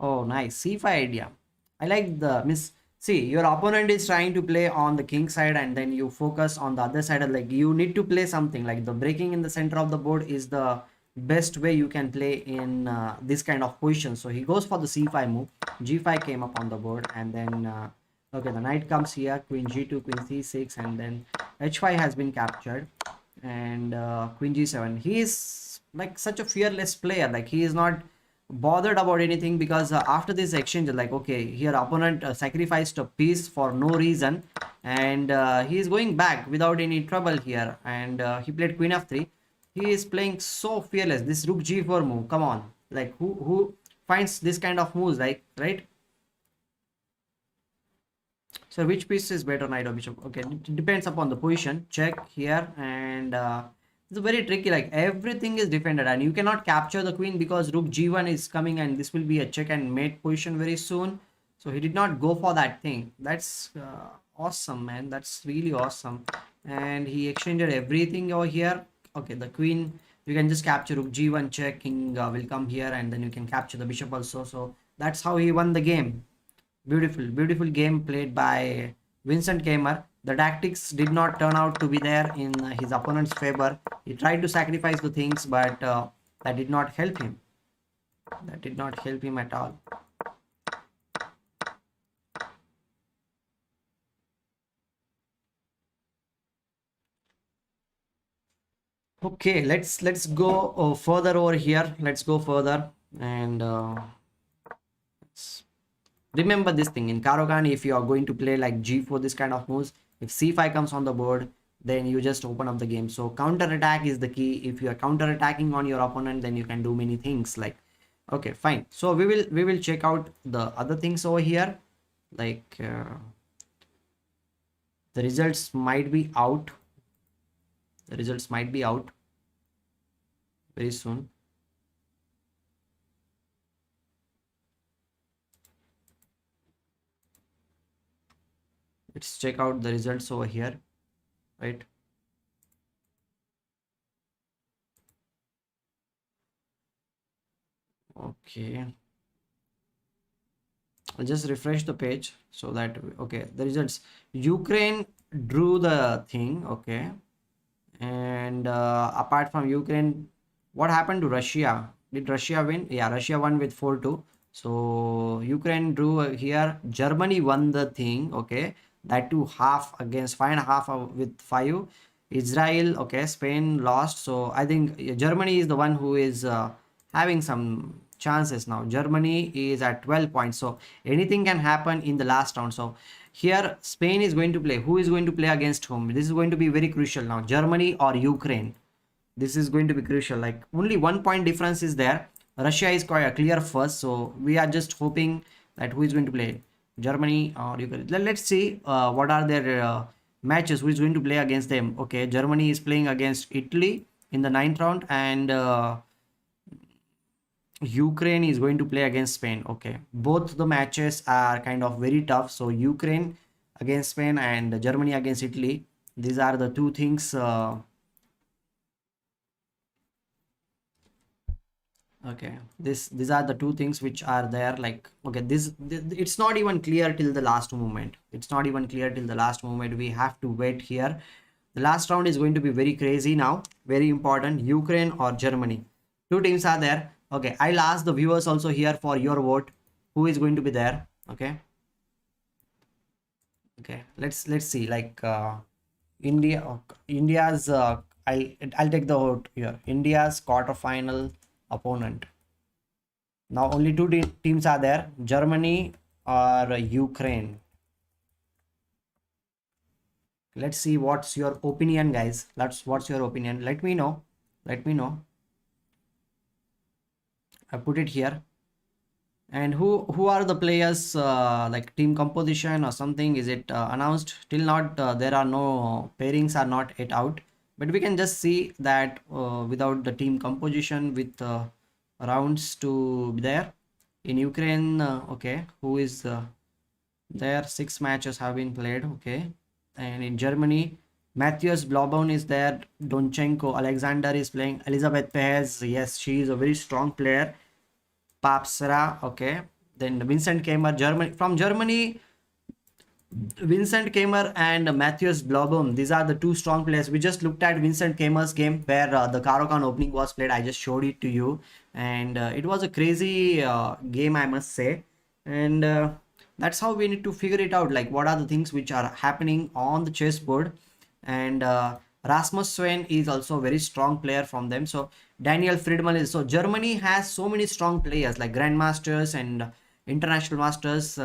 Speaker 1: oh, nice c5 idea. I like the miss. See, your opponent is trying to play on the king side, and then you focus on the other side. Like you need to play something like the breaking in the center of the board is the best way you can play in this kind of position. So he goes for the c5 move. G5 came up on the board, and then okay, the knight comes here, queen g2, queen c6, and then h5 has been captured, and queen g7. He is like such a fearless player. Like he is not bothered about anything, because after this exchange, like okay, here opponent sacrificed a piece for no reason, and he is going back without any trouble here, and he played queen f3. He is playing so fearless. This rook g4 move, come on, like who finds this kind of moves, like, right? So which piece is better, knight or bishop? Okay, it depends upon the position. Check here, and it's very tricky. Like everything is defended, and you cannot capture the queen because rook g1 is coming, and this will be a check and mate position very soon. So he did not go for that thing. That's awesome, man. That's really awesome. And he exchanged everything over here. Okay, the queen. You can just capture rook g1 check. King will come here, and then you can capture the bishop also. So that's how he won the game. Beautiful, beautiful game played by Vincent Gamer. The tactics did not turn out to be there in his opponent's favor. He tried to sacrifice the things, but that did not help him. That did not help him at all. Okay, let's go further over here. Let's go further, and remember this thing in Karogani. If you are going to play like g4, this kind of moves, if c5 comes on the board, then you just open up the game. So counter attack is the key. If you are counter attacking on your opponent, then you can do many things. Like, okay, fine. So we will check out the other things over here. Like the results might be out. The results might be out very soon. Let's check out the results over here, right? Okay, I'll just refresh the page so that, okay, the results. Ukraine drew the thing, okay, and apart from Ukraine, what happened to Russia? Did Russia win? Yeah, Russia won with 4-2. So Ukraine drew here. Germany won the thing, okay, that too half against 5.5 with 5. Israel, okay, Spain lost. So I think Germany is the one who is having some chances now. Germany is at 12 points, so anything can happen in the last round. So here Spain is going to play. Who is going to play against whom? This is going to be very crucial now. Germany or Ukraine. This is going to be crucial. Like only 1 point difference is there. Russia is quite a clear first, so we are just hoping that who is going to play, Germany or Ukraine. Let's see what are their matches. Who is going to play against them? Okay, Germany is playing against Italy in the 9th round, and Ukraine is going to play against Spain. Okay, both the matches are kind of very tough. So Ukraine against Spain and Germany against Italy. These are the two things. Okay, these are the two things which are there. Like, okay, this it's not even clear till the last moment. It's not even clear till the last moment. We have to wait here. The last round is going to be very crazy now. Very important. Ukraine or Germany. Two teams are there. Okay, I'll ask the viewers also here for your vote. Who is going to be there? Okay. Okay, let's see. Like India's I'll take the vote here. India's quarterfinal opponent. Now only two teams are there, Germany or Ukraine. Let's see what's your opinion, guys. What's your opinion? Let me know. Let me know. I put it here. And who are the players, like team composition or something? Is it announced? Till not there are no pairings are not yet out, but we can just see that without the team composition with rounds to be there in Ukraine. Okay, who is there? 6 matches have been played. Okay, and in Germany, Matthias Blaubauer is there. Donchenko, Alexander is playing. Elizabeth Perez, yes, she is a very strong player. Papsra, okay. Then Vincent Keimer, Germany. From Germany, Vincent Keimer and Matthias Blaubauer. These are the two strong players. We just looked at Vincent Keimer's game where the Karokan opening was played. I just showed it to you, and it was a crazy game, I must say. And that's how we need to figure it out. Like, what are the things which are happening on the chessboard? And Rasmus Sven is also a very strong player from them. So Daniel Friedman is, so Germany has so many strong players like grandmasters and international masters.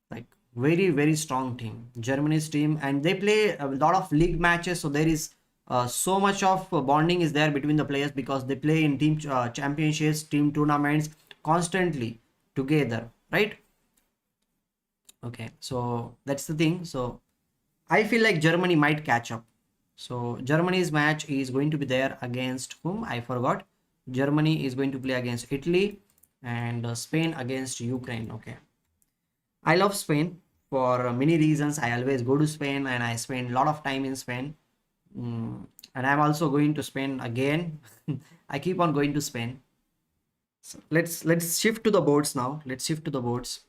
Speaker 1: Like very strong team, Germany's team, and they play a lot of league matches. So there is so much of bonding is there between the players because they play in team championships, team tournaments constantly together, right? Okay, so that's the thing. So I feel like Germany might catch up. So Germany's match is going to be there against whom? I forgot. Germany is going to play against Italy and Spain against Ukraine. Okay. I love Spain for many reasons. I always go to Spain and I spend a lot of time in Spain. And I'm also going to Spain again. I keep on going to Spain. So let's shift to the boards now. Let's shift to the boards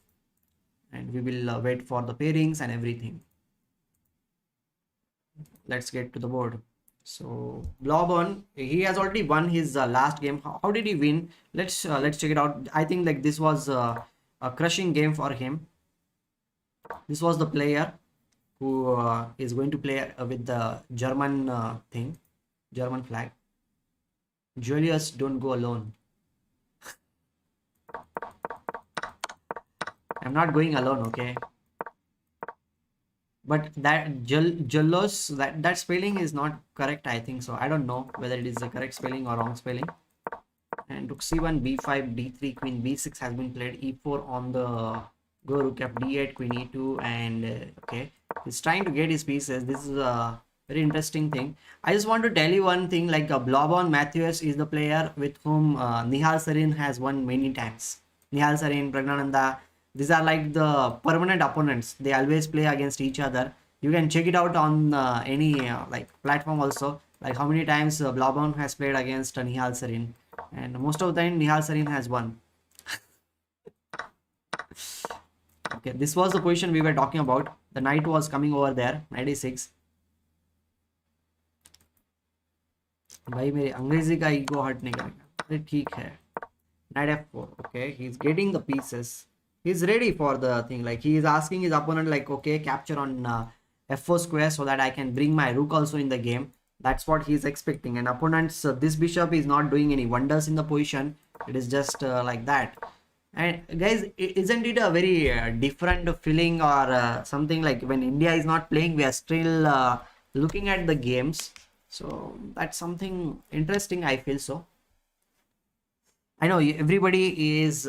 Speaker 1: and we will wait for the pairings and everything. Let's get to the board. So Blauburn, he has already won his last game. How did he win? Let's check it out. I think like this was a crushing game for him. This was the player who is going to play with the German German flag. Julius, don't go alone. I'm not going alone, okay? But that Julius, that spelling is not correct, I think so. I don't know whether it is the correct spelling or wrong spelling. And rook c1, b5, d3, queen b6 has been played, e4 on the go, rook f d8, queen e2, and okay, he's trying to get his pieces. This is a very interesting thing. I just want to tell you one thing, like Blauburn Matthews is the player with whom Nihal Sarin has won many times. Nihal Sarin, Praggananandhaa, these are like the permanent opponents. They always play against each other. You can check it out on any like platform also, like how many times Blauburn has played against Nihal Sarin, and most of the time Nihal Sarin has won. Okay, this was the position we were talking about. The knight was coming over there, 96. भाई मेरे अंग्रेजी का ego hurt नहीं करेगा. अरे ठीक है. Knight f4. Okay, he's getting the pieces. He's ready for the thing. Like he is asking his opponent, like, okay, capture on f4 square so that I can bring my rook also in the game. That's what he's expecting. And opponents, this bishop is not doing any wonders in the position. It is just like that. And guys, isn't it a very different feeling or something, like when India is not playing, we are still looking at the games. So that's something interesting, I feel so. I know everybody is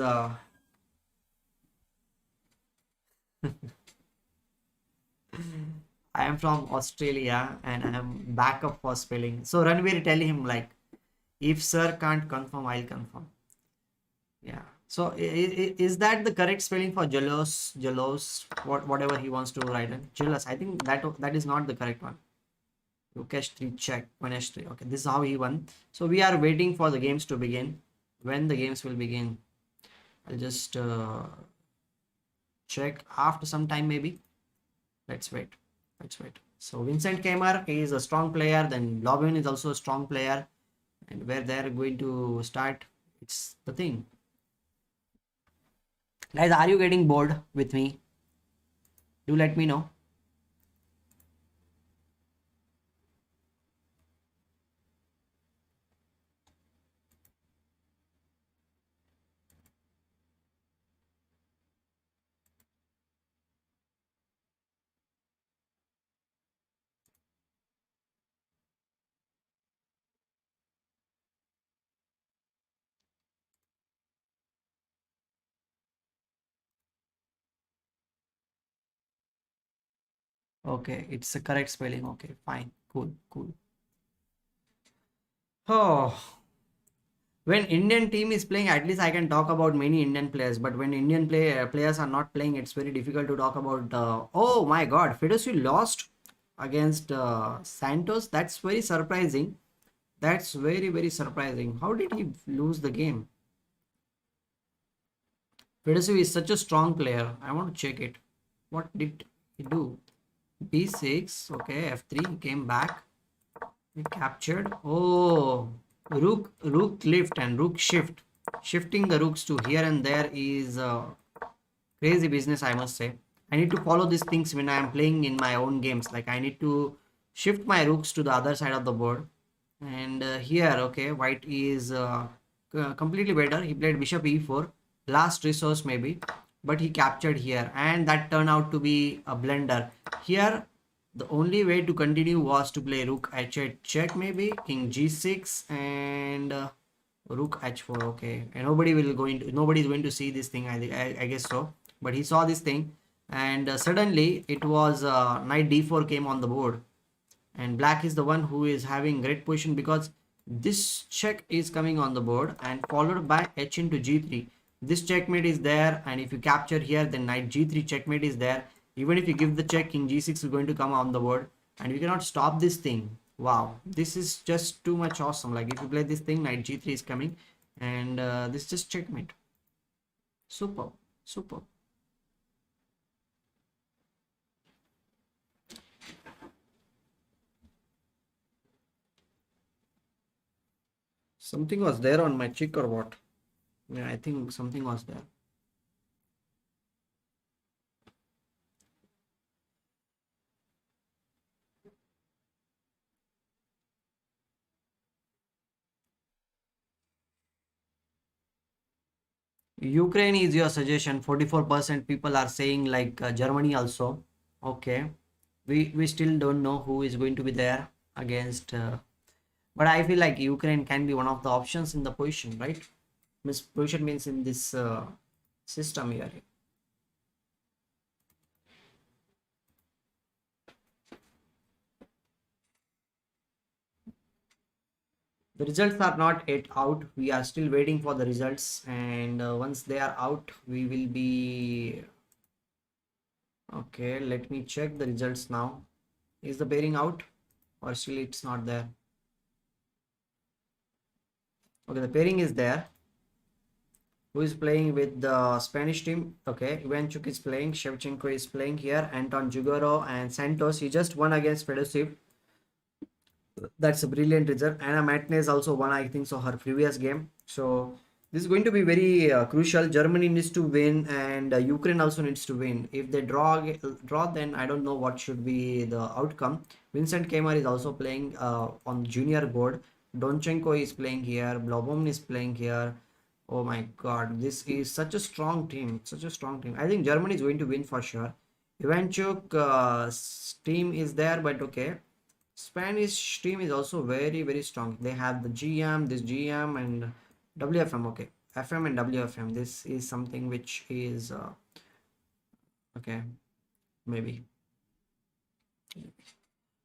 Speaker 1: I am from Australia and I am backup for spelling. So Ranveer, tell him like, if sir can't confirm, I'll confirm. Yeah. So is that the correct spelling for jealous, whatever he wants to write in? Jealous. I think that is not the correct one. Lukesh 3 check, 1h3. Okay, this is how he won. So we are waiting for the games to begin. When the games will begin, I'll just check after some time maybe. Let's wait. So Vincent Keimer is a strong player. Then Blauburn is also a strong player. And where they're going to start, it's the thing. Guys, are you getting bored with me? Do let me know. Okay, it's the correct spelling. Okay, fine, cool. Oh, when Indian team is playing, at least I can talk about many Indian players. But when Indian players are not playing, it's very difficult to talk about. Oh my God, Fedossi lost against Santos. That's very surprising. That's very surprising. How did he lose the game? Fedossi is such a strong player. I want to check it. What did he do? B6. Okay, F3. He came back. He captured. Oh, rook lift and rook shift. Shifting the rooks to here and there is crazy business, I must say. I need to follow these things when I am playing in my own games. Like I need to shift my rooks to the other side of the board. And here, okay, white is completely better. He played bishop e4, last resource maybe, but he captured here, and that turned out to be a blunder. Here, the only way to continue was to play rook h8 check, maybe king g6, and rook h4. Okay, and nobody is going to see this thing. I guess so, but he saw this thing, and suddenly it was knight d4 came on the board, and black is the one who is having great position because this check is coming on the board and followed by h into g3. This checkmate is there, and if you capture here, then knight g3 checkmate is there. Even if you give the check, king g6 is going to come on the board, and we cannot stop this thing. Wow, this is just too much awesome. Like if you play this thing, knight g3 is coming, and this just checkmate. Super, super. Something was there on my cheek or what? Yeah, I think something was there. Ukraine is your suggestion. 44% people are saying like Germany also. Okay. We still don't know who is going to be there against. But I feel like Ukraine can be one of the options in the position, right? Position means in this system here. The results are not yet out. We are still waiting for the results, and once they are out, we will be okay. Let me check the results now. Is the pairing out, or still it's not there? Okay, the pairing is there. Who is playing with the Spanish team? Okay, Ivanchuk is playing, Shevchenko is playing here, Anton Jugoro and Santos. He just won against Fedosiv. That's a brilliant result. Anna Martinez also won, I think so, her previous game. So this is going to be very crucial. Germany needs to win, and Ukraine also needs to win. If they draw, then I don't know what should be the outcome. Vincent Keimer is also playing on junior board. Donchenko is playing here. Blobom is playing here. Oh my God, this is such a strong team. Such a strong team. I think Germany is going to win for sure. Ivanchuk team is there, but okay. Spanish team is also very, very strong. They have the GM, this GM, and WFM. Okay, FM and WFM. This is something which is okay, maybe.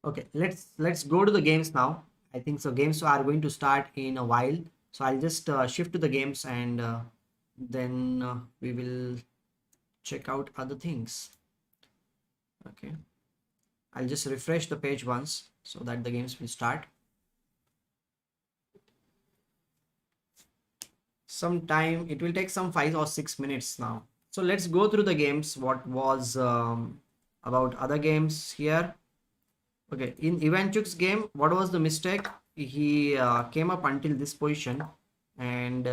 Speaker 1: Okay, let's go to the games now. I think so. Games are going to start in a while, so I'll just shift to the games, and then we will check out other things. Okay, I'll just refresh the page once so that the games will start. Sometime it will take some 5 or 6 minutes now. So let's go through the games. What was about other games here? Okay, in Ivanchuk's game, what was the mistake? He came up until this position, and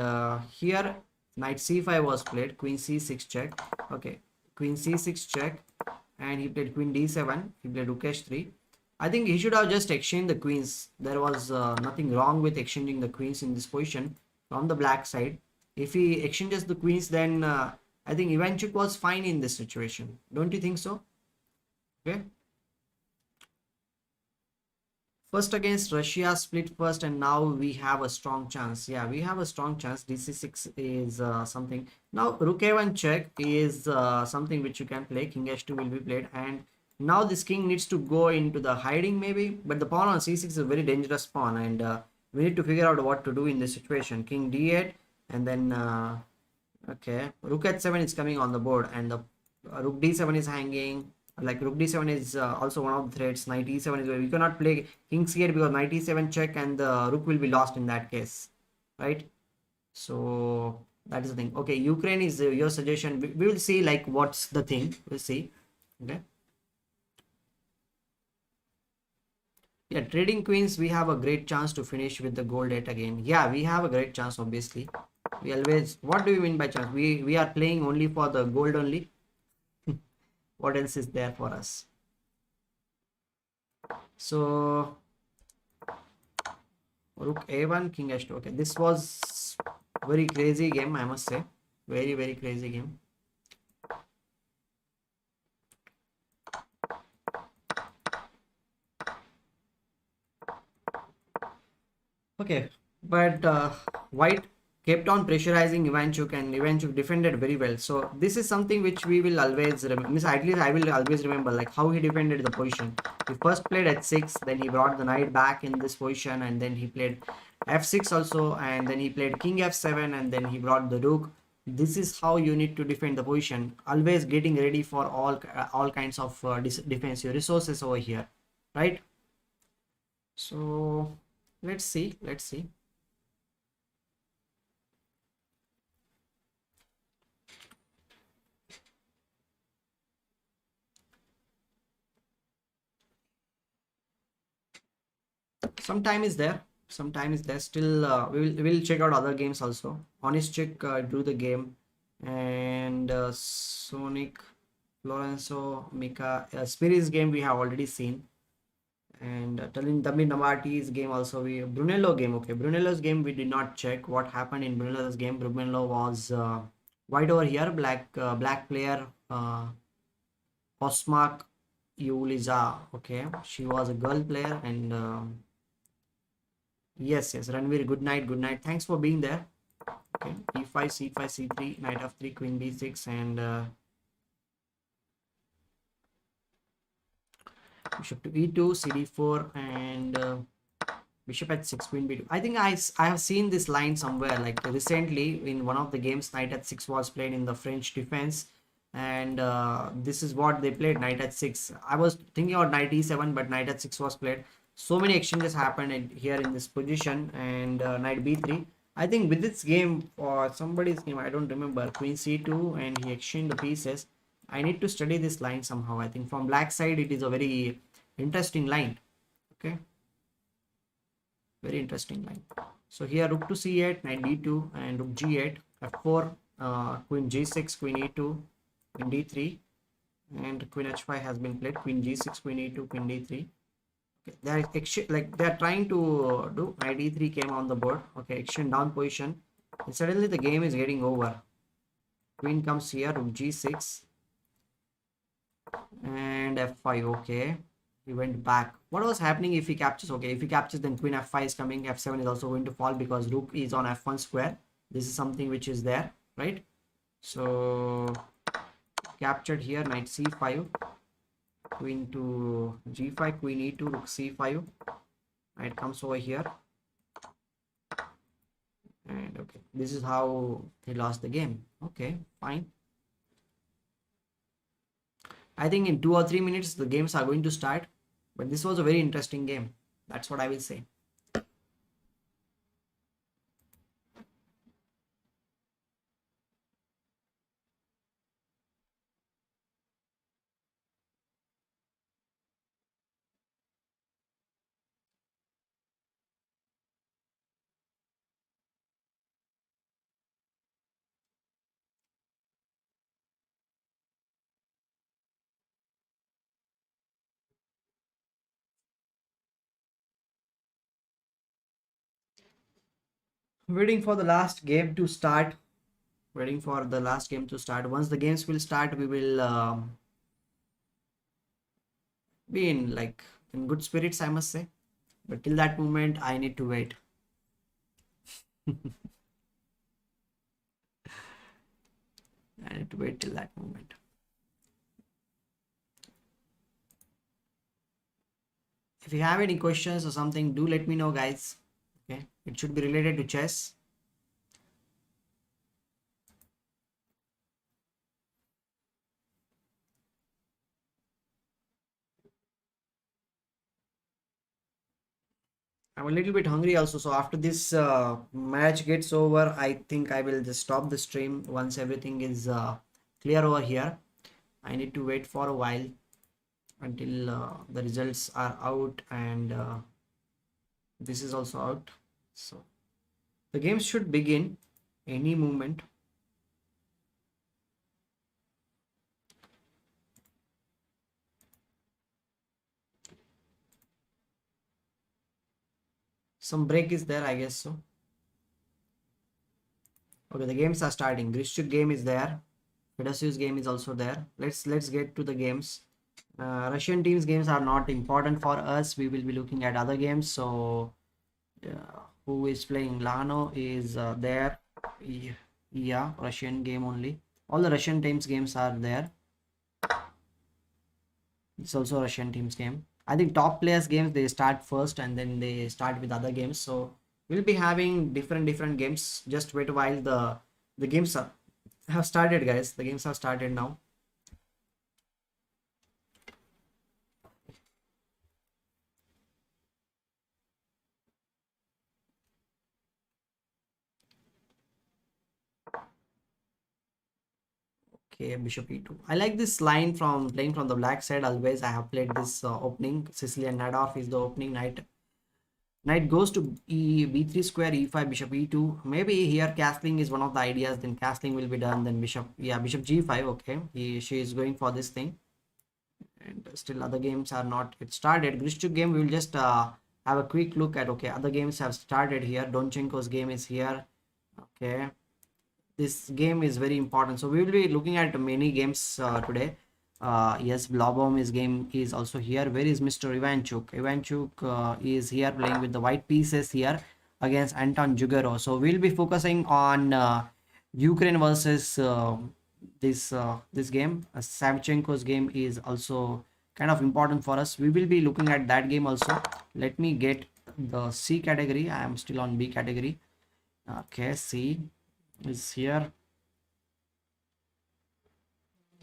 Speaker 1: here knight c5 was played, queen c6 check. Okay, queen c6 check, and he played queen d7. He played rook h3. I think he should have just exchanged the queens. There was nothing wrong with exchanging the queens in this position from the black side. If he exchanges the queens, then I think Ivanchuk was fine in this situation. Don't you think so? Okay. First against Russia, split first, and now we have a strong chance. Yeah, we have a strong chance. dc6 is something. Now rook a1 check is something which you can play. King h2 will be played, and now this king needs to go into the hiding maybe, but the pawn on c6 is a very dangerous pawn, and we need to figure out what to do in this situation. King d8, and then okay, rook h7 is coming on the board, and the rook d7 is hanging. Like rook d7 is also one of the threats. Knight e7 is where we cannot play king c8 because knight e7 check, and the rook will be lost in that case, right? So that is the thing. Okay, Ukraine is your suggestion. We will see like what's the thing. We'll see. Okay. Yeah, trading queens, we have a great chance to finish with the gold 8 again. Yeah, we have a great chance, obviously. We always, what do you mean by chance? We are playing only for the gold only. What else is there for us? So rook a1, king h2. Okay, this was very crazy game, I must say. Very, very crazy game. Okay, but White kept on pressurizing Ivanchuk, and Ivanchuk defended very well. So this is something which we will always remember. At least I will always remember, like how he defended the position. He first played at 6, then he brought the knight back in this position, and then he played f6 also, and then he played king f7, and then he brought the rook. This is how you need to defend the position. Always getting ready for all kinds of defensive resources over here, right? So let's see, let's see. Some time is there, some time is there still. We'll check out other games also. Honest check drew the game, and Sonic, Lorenzo, Mika, Spirit's game we have already seen, and Tamil Namati's game also. We Brunello game. Okay, Brunello's game we did not check what happened in Brunello's game. Brunello was white over here, black player, Osmark Yuliza. Okay, she was a girl player, and yes, yes, Ranveer, good night, good night. Thanks for being there. Okay, e5, c5, c3, knight f3, queen b6, and bishop to e2, cd4, and bishop at 6, queen b2. I think I have seen this line somewhere, like recently in one of the games. Knight at 6 was played in the French defense, and this is what they played, knight at 6. I was thinking about knight e7, but knight at 6 was played. So many exchanges happened here in this position, and knight b3. I think with this game or somebody's game, I don't remember, queen c2, and he exchanged the pieces. I need to study this line somehow. I think from black side it is a very interesting line. Okay, very interesting line. So here rook to c8, knight d2, and rook g8, f4, queen g6, queen e2, queen d3, and queen h5 has been played. Queen g6, queen e2, queen d3. Okay, they are trying to do knight e3 came on the board. Okay, exchange down position, and suddenly the game is getting over. Queen comes here, rook g6, and f5. Okay, he went back. What was happening if he captures? Okay, if he captures, then queen f5 is coming. f7 is also going to fall because rook is on f1 square. This is something which is there, right? So captured here, knight c5, queen to g5, queen e2, rook c5. Knight comes over here, and okay, this is how he lost the game. Okay, fine. I think in 2 or 3 minutes the games are going to start, but this was a very interesting game. That's what I will say. Waiting for the last game to start. Waiting for the last game to start. Once the games will start, we will be in good spirits, I must say. But till that moment, I need to wait. I need to wait till that moment. If you have any questions or something, do let me know, guys. Okay, it should be related to chess. I'm a little bit hungry also, so after this match gets over, I think I will just stop the stream once everything is clear over here. I need to wait for a while until the results are out, and this is also out. So the game should begin any moment. some break is there, I guess so. Okay, the games are starting. Grishchuk game is there. Fedosius game is also there. Let's get to the games. Russian teams games are not important for us. We will be looking at other games. So who is playing? Lano is there. Yeah, Russian game only. All the Russian teams games are there. It's also a Russian teams game. I think top players games they start first and then they start with other games. So we'll be having different games. Just wait a while. The games have started, guys. The games have started now. Okay, Bishop E2. I like this line from playing from the black side. Always I have played this opening. Sicilian Nadorf is the opening knight. Knight goes to b3 square, e5, bishop e2. Maybe here castling is one of the ideas. Then castling will be done. Then bishop, yeah, bishop g5. Okay, she is going for this thing. And still other games are not it started. Grishchuk game we will just have a quick look at. Okay, other games have started here. Donchenko's game is here. Okay, this game is very important, so we will be looking at many games today. Yes, Blobom's game is also here. Where is Mr. Ivanchuk? Ivanchuk is here playing with the white pieces here against Anton Jugaro. So we'll be focusing on Ukraine versus this game. Savchenko's game is also kind of important for us. We will be looking at that game also. Let me get the C category. I am still on B category. Okay, C is here.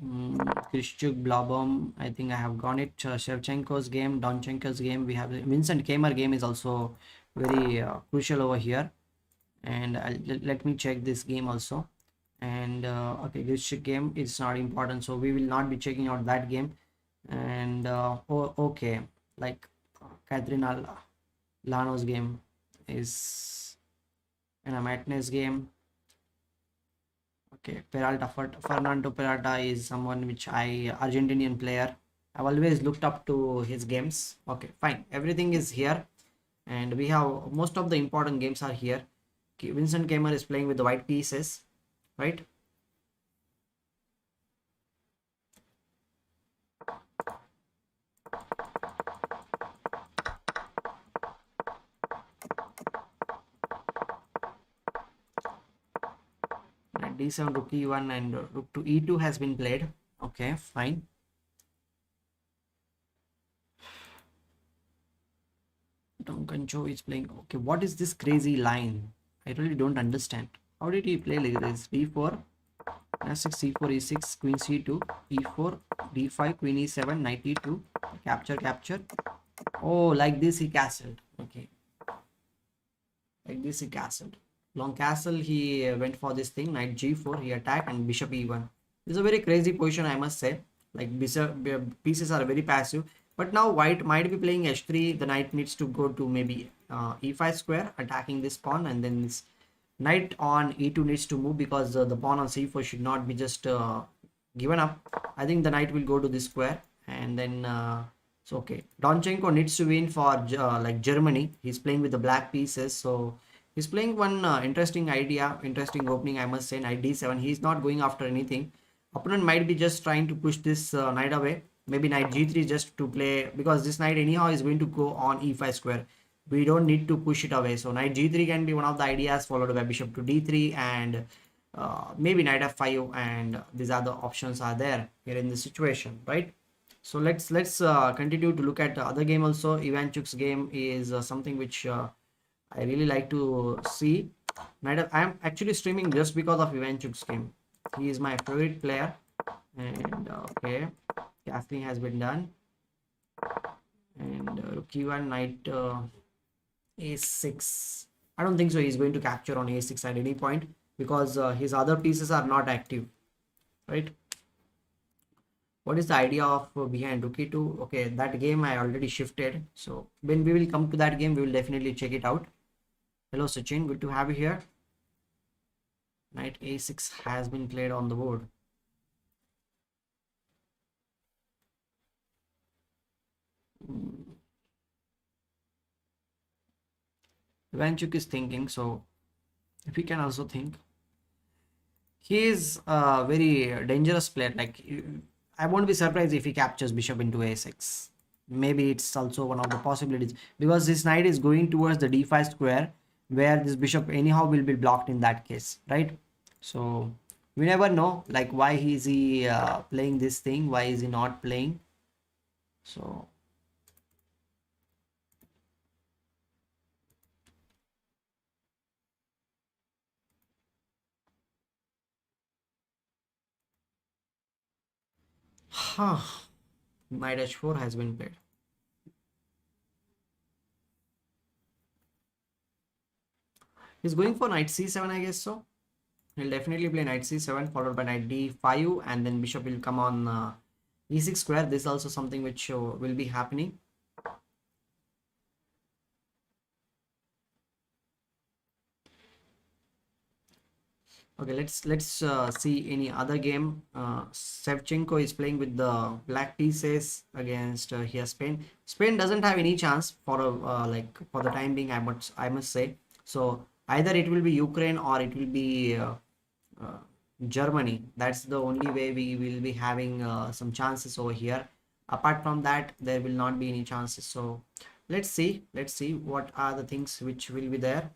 Speaker 1: Krishchuk, Blobom, I think I have gone it. Shevchenko's game, Donchenko's game. We have Vincent Kamer game is also very crucial over here. And let me check this game also. And okay, Krishchuk game is not important, so we will not be checking out that game. And oh, okay, like Catherine Lano's game is an Amatnes game. Okay, Peralta, Fernando Peralta is someone which Argentinian player. I've always looked up to his games. Okay, fine. Everything is here. And we have most of the important games are here. Okay, Vincent Kamer is playing with the white pieces, right? And D7, rook E1 and rook to E2 has been played. Okay, fine. Tonkancho is playing. Okay, what is this crazy line? I really don't understand. How did he play like this? D4, F6, C4, E6, Queen C2, E4, D5, Queen E7, Knight E2, capture, capture. Oh, like this he castled. Okay, like this he castled. Long castle, he went for this thing. Knight G4, he attacked and Bishop E1. This is a very crazy position, I must say. Like bishop pieces are very passive. But now white might be playing h3. The knight needs to go to maybe e5 square, attacking this pawn, and then this knight on e2 needs to move because the pawn on c4 should not be just given up. I think the knight will go to this square, and then so okay. Donchenko needs to win for like Germany. He's playing with the black pieces, so he's playing one interesting idea, interesting opening. I must say, knight d7. He's not going after anything. Opponent might be just trying to push this knight away. Maybe knight g3 just to play, because this knight anyhow is going to go on e5 square. We don't need to push it away. So knight g3 can be one of the ideas, followed by bishop to d3 and maybe knight f5, and these other options are there here in this situation, right? So let's continue to look at the other game also. Ivanchuk's game is something which I really like to see. I am actually streaming just because of Ivanchuk's game. He is my favorite player. And okay, castling has been done. And rook e1, knight a6. I don't think so he's going to capture on a6 at any point, because his other pieces are not active, right? What is the idea of behind rook e2? Okay, that game I already shifted. So when we will come to that game, we will definitely check it out. Hello Sachin, good to have you here. Knight a6 has been played on the board. Ivanchuk is thinking, so if he can also think, he is a very dangerous player. Like, I won't be surprised if he captures bishop into a6. Maybe it's also one of the possibilities, because this knight is going towards the d5 square, where this bishop anyhow will be blocked in that case, right? So we never know, like, why is he playing this thing, why is he not playing. So knight h4 has been played. He's going for knight c7, I guess so. He'll definitely play knight c7 followed by knight d5, and then bishop will come on e6 square. This is also something which will be happening. Okay, let's see any other game. Shevchenko is playing with the black pieces against here Spain. Spain doesn't have any chance for a like for the time being. I must say. So either it will be Ukraine or it will be uh, Germany. That's the only way we will be having some chances over here. Apart from that, there will not be any chances. So let's see. Let's see what are the things which will be there.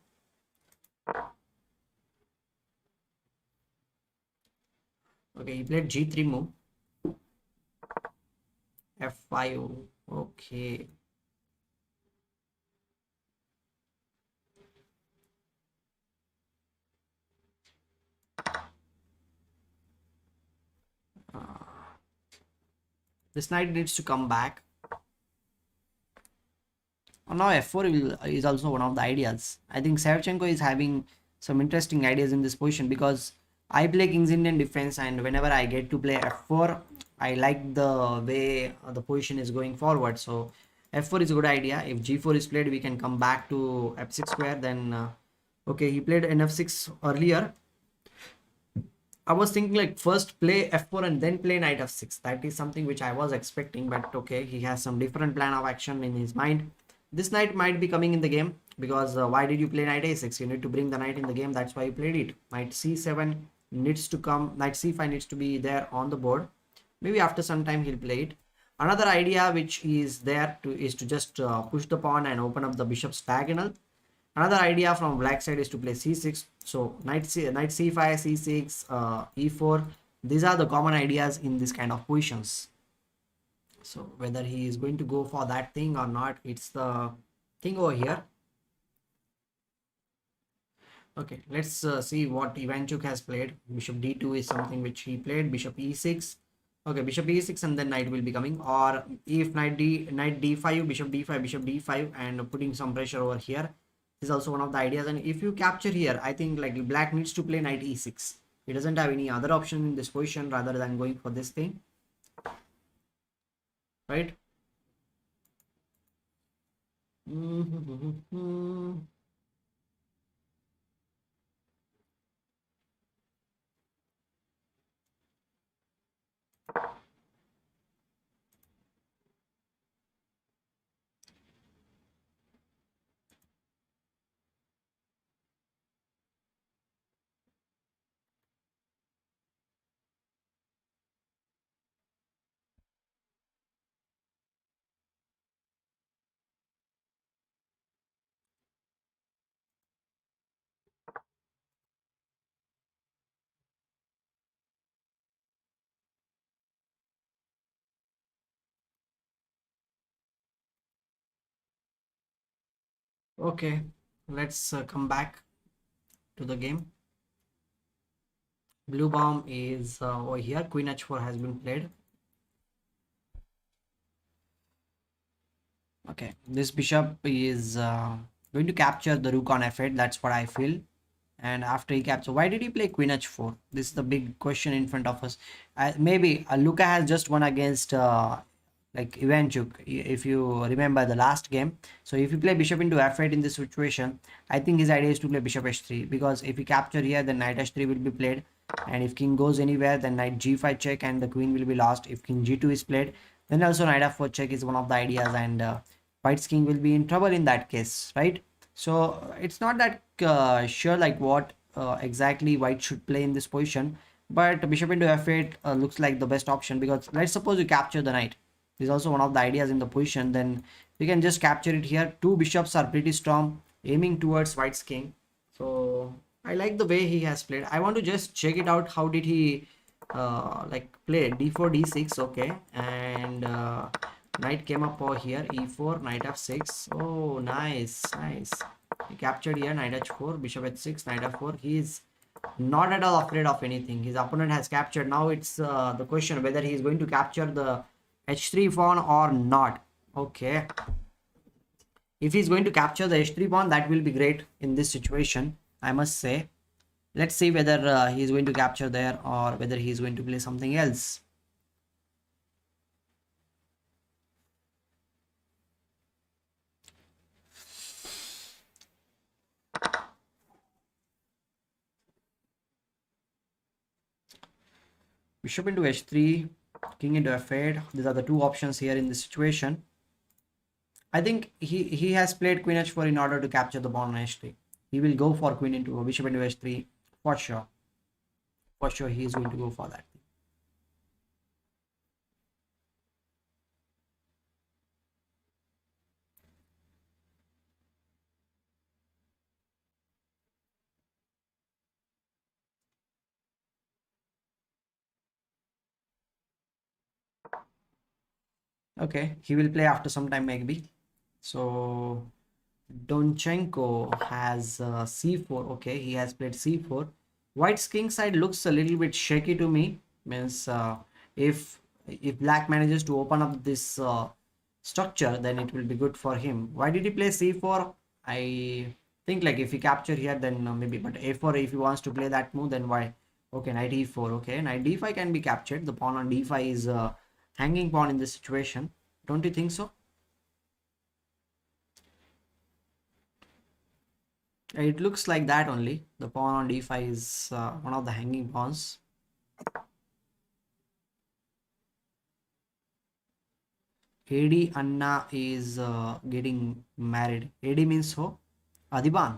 Speaker 1: Okay, he played g3 move. f5. Okay. This knight needs to come back. Now f4 is also one of the ideas. I think Savchenko is having some interesting ideas in this position, because I play King's Indian defense, and whenever I get to play f4, I like the way the position is going forward. So f4 is a good idea. If g4 is played, we can come back to f6 square. Then okay, he played nf6 earlier. I was thinking like first play f4 and then play knight f6. That is something which I was expecting, but okay, he has some different plan of action in his mind. This knight might be coming in the game, because why did you play knight a6? You need to bring the knight in the game. That's why you played it. Knight c7 needs to come. Knight c5 needs to be there on the board. Maybe after some time he'll play it. Another idea which is there is to just push the pawn and open up the bishop's diagonal. Another idea from black side is to play c6. So knight c5, c6, e4. These are the common ideas in this kind of positions. So whether he is going to go for that thing or not, it's the thing over here. Okay, let's see what Ivanchuk has played. Bishop d2 is something which he played. Bishop e6. Okay, bishop e6 and then knight will be coming. Or if knight d5, bishop d5, bishop d5, and putting some pressure over here is also one of the ideas. And if you capture here, I think like black needs to play knight e6. He doesn't have any other option in this position rather than going for this thing, right? Okay, let's come back to the game. Blue bomb is over here. Queen h4 has been played. Okay, this bishop is going to capture the rook on f8. That's what I feel. And after he captures, why did he play queen h4? This is the big question in front of us. Maybe Luka has just won against like Ivanchuk, if you remember the last game. So if you play bishop into f8 in this situation, I think his idea is to play bishop h3, because if he capture here, then knight h3 will be played, and if king goes anywhere, then knight g5 check and the queen will be lost. If king g2 is played, then also knight f4 check is one of the ideas, and white's king will be in trouble in that case, right? So it's not that sure like what exactly white should play in this position, but bishop into f8 looks like the best option, because let's suppose you capture the knight. This is also one of the ideas in the position. Then we can just capture it here. Two bishops are pretty strong, aiming towards white's king. So I like the way he has played. I want to just check it out. How did he like play d4 d6? Okay, and knight came up over here, e4, knight f6. Oh, nice, nice. He captured here, knight h4, bishop h6, knight f4. He is not at all afraid of anything. His opponent has captured. Now it's the question whether he is going to capture the h3 pawn or not. Okay, if he's going to capture the h3 pawn, that will be great in this situation, I must say. Let's see whether he is going to capture there or whether he is going to play something else. Bishop into h3, king into f8. These are the two options here in this situation. I think he has played queen h4 in order to capture the pawn on h3. He will go for queen into bishop into h3 for sure. For sure, he is going to go for that. Okay, he will play after some time maybe. So Donchenko has c4. Okay, he has played c4. White's king side looks a little bit shaky to me. Means if black manages to open up this structure, then it will be good for him. Why did he play c4? I think like if he capture here, then maybe. But a4, if he wants to play that move, then why? Okay, knight e4. Okay, knight d5 can be captured. The pawn on d5 is hanging pawn in this situation. Don't you think so? It looks like that only. The pawn on d5 is one of the hanging pawns. AD Anna is getting married. AD means who? Adhiban.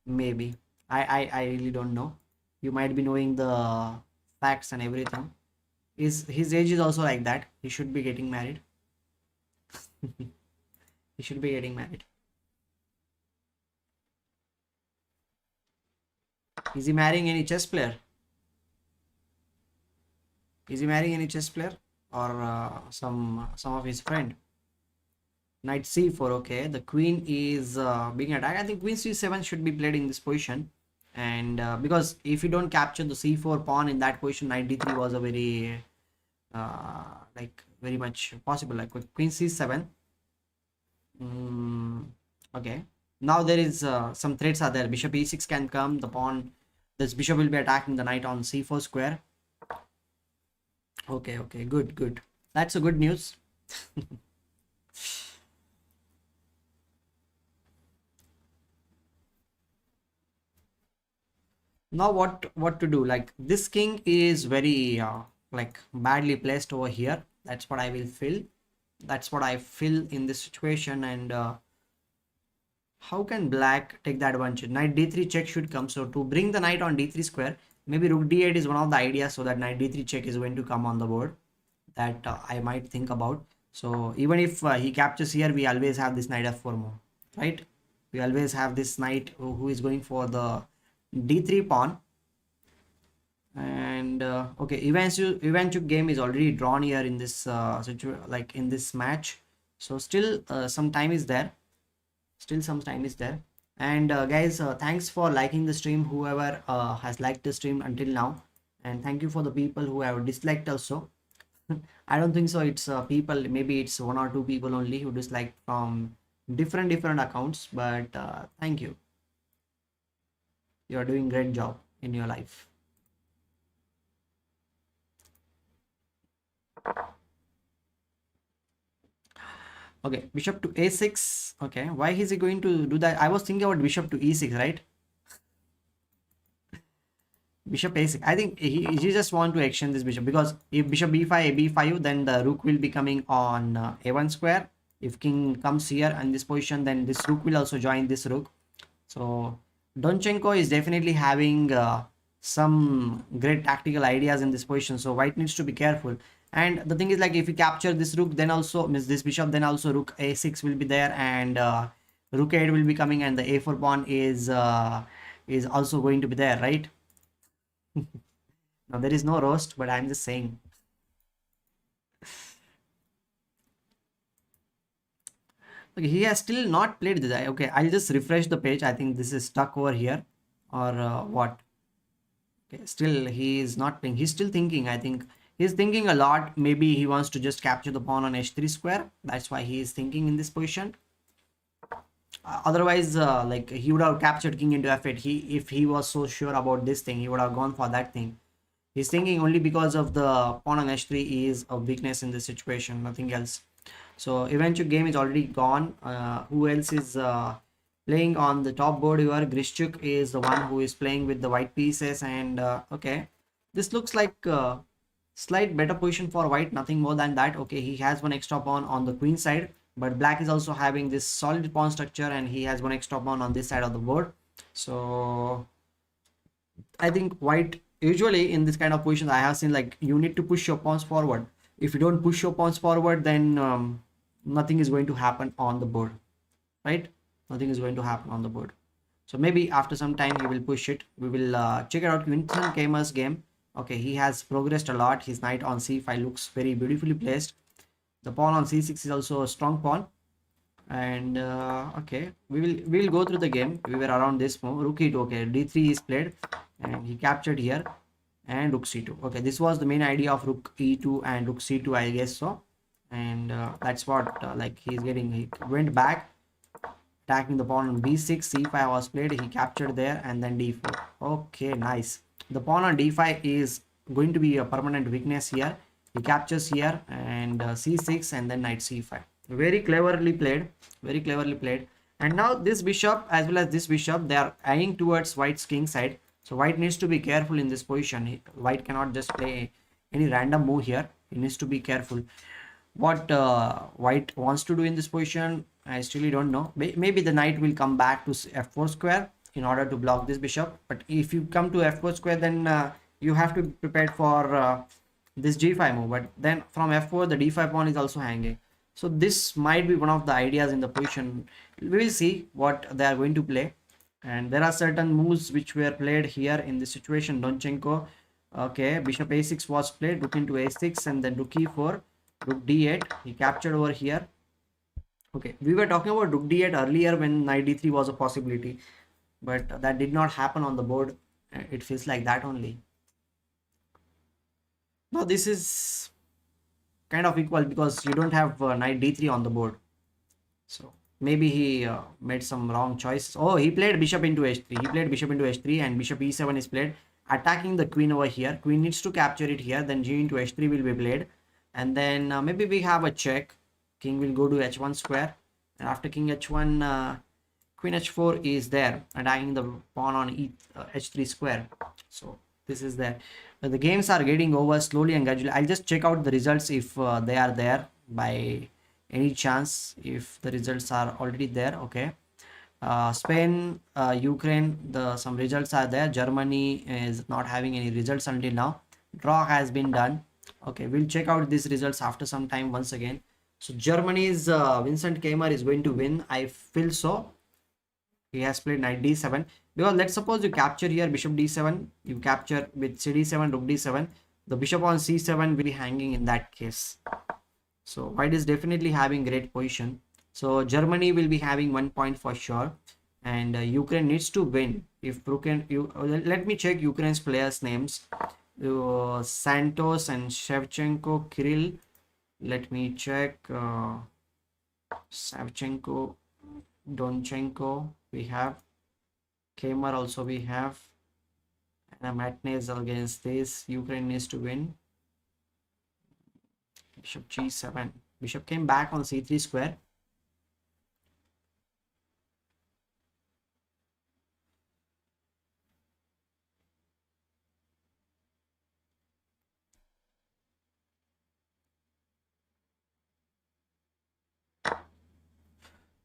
Speaker 1: Maybe. I really don't know. You might be knowing the facts and everything. His age is also like that. He should be getting married. He should be getting married. Is he marrying any chess player? Is he marrying any chess player or some of his friend? Knight c4. Okay, the queen is being attacked. I think queen c7 should be played in this position, and because if you don't capture the c4 pawn in that position, knight d3 was a very like very much possible. Like with queen c7. Okay, now there is some threats are there. Bishop e6 can come. The pawn, this bishop will be attacking the knight on c4 square. Okay, okay, good, good. That's a good news. Now what to do? Like this king is very like badly placed over here. That's what I will feel. That's what I feel in this situation. And how can black take the advantage? Knight d3 check should come. So to bring the knight on d3 square, maybe rook d8 is one of the ideas, so that knight d3 check is going to come on the board. That I might think about. So even if he captures here, we always have this knight f4 move, right? We always have this knight who is going for the d3 pawn. And okay, Ivanchuk game is already drawn here in this like in this match. So still some time is there. Still some time is there. And guys, thanks for liking the stream, whoever has liked the stream until now. And thank you for the people who have disliked also. I don't think so it's people, maybe it's one or two people only who dislike from different accounts, but thank you. You are doing great job in your life. Okay, bishop to a6. Okay, why is he going to do that? I was thinking about bishop to e6, right? Bishop a6. I think he just want to exchange this bishop, because if bishop b5 a b5, then the rook will be coming on a1 square. If king comes here in this position, then this rook will also join this rook. So Donchenko is definitely having some great tactical ideas in this position. So white needs to be careful. And the thing is, like, if you capture this rook, then also miss this bishop, then also rook a6 will be there, and rook a8 will be coming, and the a4 pawn is also going to be there, right? Now there is no roast, but I'm just saying. Okay, he has still not played this. Okay, I'll just refresh the page. I think this is stuck over here, or what? Okay, still he is not playing. He's still thinking. I think he's thinking a lot. Maybe he wants to just capture the pawn on h3 square. That's why he is thinking in this position. Otherwise, like, he would have captured king into f8. If he was so sure about this thing, he would have gone for that thing. He's thinking only because of the pawn on h3 is a weakness in this situation, nothing else. So eventual game is already gone. Who else is playing on the top board here? Grishchuk is the one who is playing with the white pieces, and okay, this looks like slight better position for white, nothing more than that. Okay, he has one extra pawn on the queen side, but black is also having this solid pawn structure, and he has one extra pawn on this side of the board. So I think white, usually in this kind of positions, I have seen, like, you need to push your pawns forward. If you don't push your pawns forward, then nothing is going to happen on the board, right? Nothing is going to happen on the board. So maybe after some time he will push it. We will check it out. Vincent Kamer's game. Okay, he has progressed a lot. His knight on c5 looks very beautifully placed. The pawn on c6 is also a strong pawn. And okay, we will go through the game. We were around this move. Rook e2. Okay, d3 is played, and he captured here, and rook c2. Okay, this was the main idea of rook e2 and rook c2, I guess so. And that's what like he's getting. He went back, attacking the pawn on b6. c5 was played. He captured there, and then d4. Okay, nice. The pawn on d5 is going to be a permanent weakness here. He captures here, and c6, and then knight c5. Very cleverly played, very cleverly played. And now this bishop as well as this bishop, they are eyeing towards white's king side. So white needs to be careful in this position. White cannot just play any random move here. He needs to be careful. What white wants to do in this position, I still don't know. Maybe the knight will come back to f4 square in order to block this bishop. But if you come to f4 square, then you have to be prepared for this g5 move. But then from f4, the d5 pawn is also hanging. So this might be one of the ideas in the position. We will see what they are going to play. And there are certain moves which were played here in this situation. Donchenko, okay, bishop a6 was played, rook into a6, and then rook e4, rook d8. He captured over here. Okay, we were talking about rook d8 earlier when knight d3 was a possibility, but that did not happen on the board. It feels like that only. Now this is kind of equal because you don't have knight d3 on the board. So maybe he made some wrong choice. Oh, he played bishop into h3. He played bishop into h3, and bishop e7 is played, attacking the queen over here. Queen needs to capture it here. Then g into h3 will be played, and then maybe we have a check. King will go to h1 square, and after king h1, queen h4 is there, attacking the pawn on h3 square. So this is there. The games are getting over slowly and gradually. I'll just check out the results if they are there by any chance. If the results are already there, okay. Spain, Ukraine, some results are there. Germany is not having any results until now. Draw has been done. Okay, we'll check out these results after some time once again. So Germany's Vincent Kamer is going to win, I feel so. He has played knight d7, because let's suppose you capture here bishop d7, you capture with cd7, rook d7, the bishop on c7 will be hanging in that case. So white is definitely having great position. So Germany will be having 1 point for sure, and Ukraine needs to win. If Ukraine, let me check Ukraine's players names. Santos and Shevchenko, Kirill. Let me check. Savchenko, Donchenko, we have Kamer also, we have, and a Matnez against this. Ukraine needs to win. Bishop g7. Bishop came back on c3 square.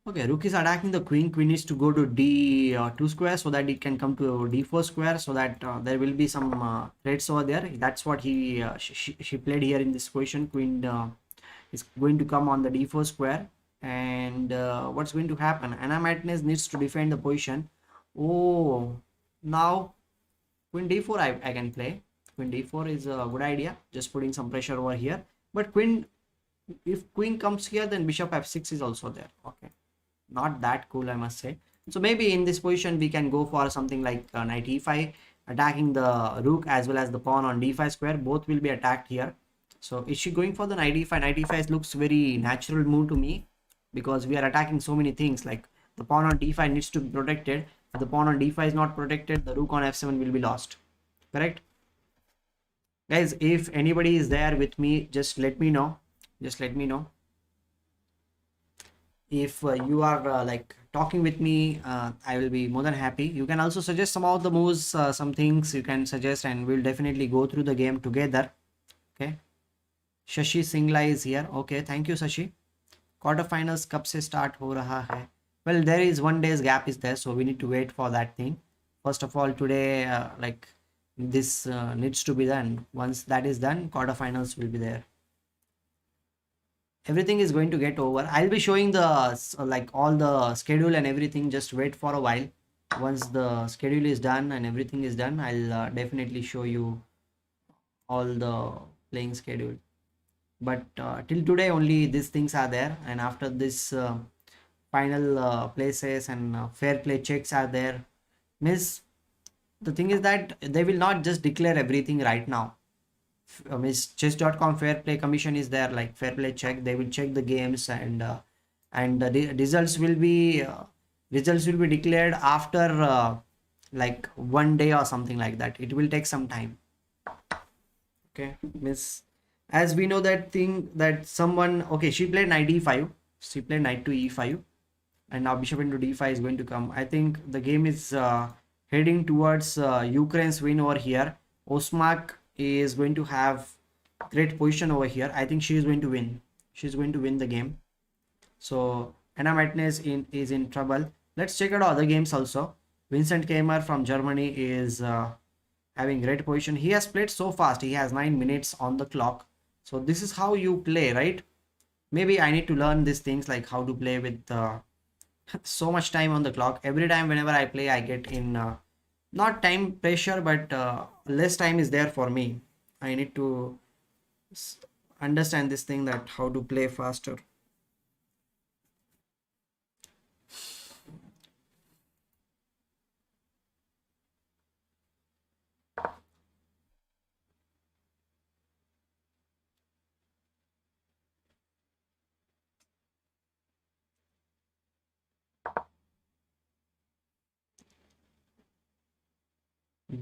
Speaker 1: Okay, rook is attacking the queen. Queen needs to go to d2 square so that it can come to d4 square, so that there will be some threats over there. That's what she played here in this position. Queen is going to come on the d4 square, and what's going to happen? Anna Martinez needs to defend the position. Oh, now queen d4 I can play. Queen d4 is a good idea, just putting some pressure over here. But queen, if queen comes here, then bishop f6 is also there. Okay, not that cool, I must say. So maybe in this position we can go for something like knight e5, attacking the rook as well as the pawn on d5 square. Both will be attacked here. So is she going for the knight e5? Knight e5 looks very natural move to me, because we are attacking so many things. Like the pawn on d5 needs to be protected. If the pawn on d5 is not protected, the rook on f7 will be lost. Correct? Guys, if anybody is there with me, just let me know. Just let me know. If you are like talking with me, I will be more than happy. You can also suggest some of the moves, some things you can suggest, and we'll definitely go through the game together. Okay, Shashi Singla is here. Okay, thank you Shashi. Quarterfinals कब से start हो रहा है? Well, there is 1 day's gap is there, so we need to wait for that thing. First of all, today like this needs to be done. Once that is done, quarterfinals will be there. Everything is going to get over. I'll be showing the like all the schedule and everything. Just wait for a while. Once the schedule is done and everything is done, I'll definitely show you all the playing schedule. But till today only these things are there, and after this final places and fair play checks are there. Miss, the thing is that they will not just declare everything right now. Miss chess.com fair play commission is there, like fair play check. They will check the games, and the results will be declared after like 1 day or something like that. It will take some time. Okay, Miss, as we know that thing that someone, okay, she played knight e5, she played knight to e5, and now bishop into d5 is going to come. I think the game is heading towards Ukraine's win over here. Osmak is going to have great position over here. I think she is going to win. She's going to win the game. So Anna Martinez is in trouble. Let's check out other games also. Vincent Keimer from Germany is having great position. He has played so fast. He has 9 minutes on the clock. So this is how you play, right? Maybe I need to learn these things, like how to play with so much time on the clock. Every time whenever I play, I get in not time pressure, but less time is there for me. I need to understand this thing, that how to play faster.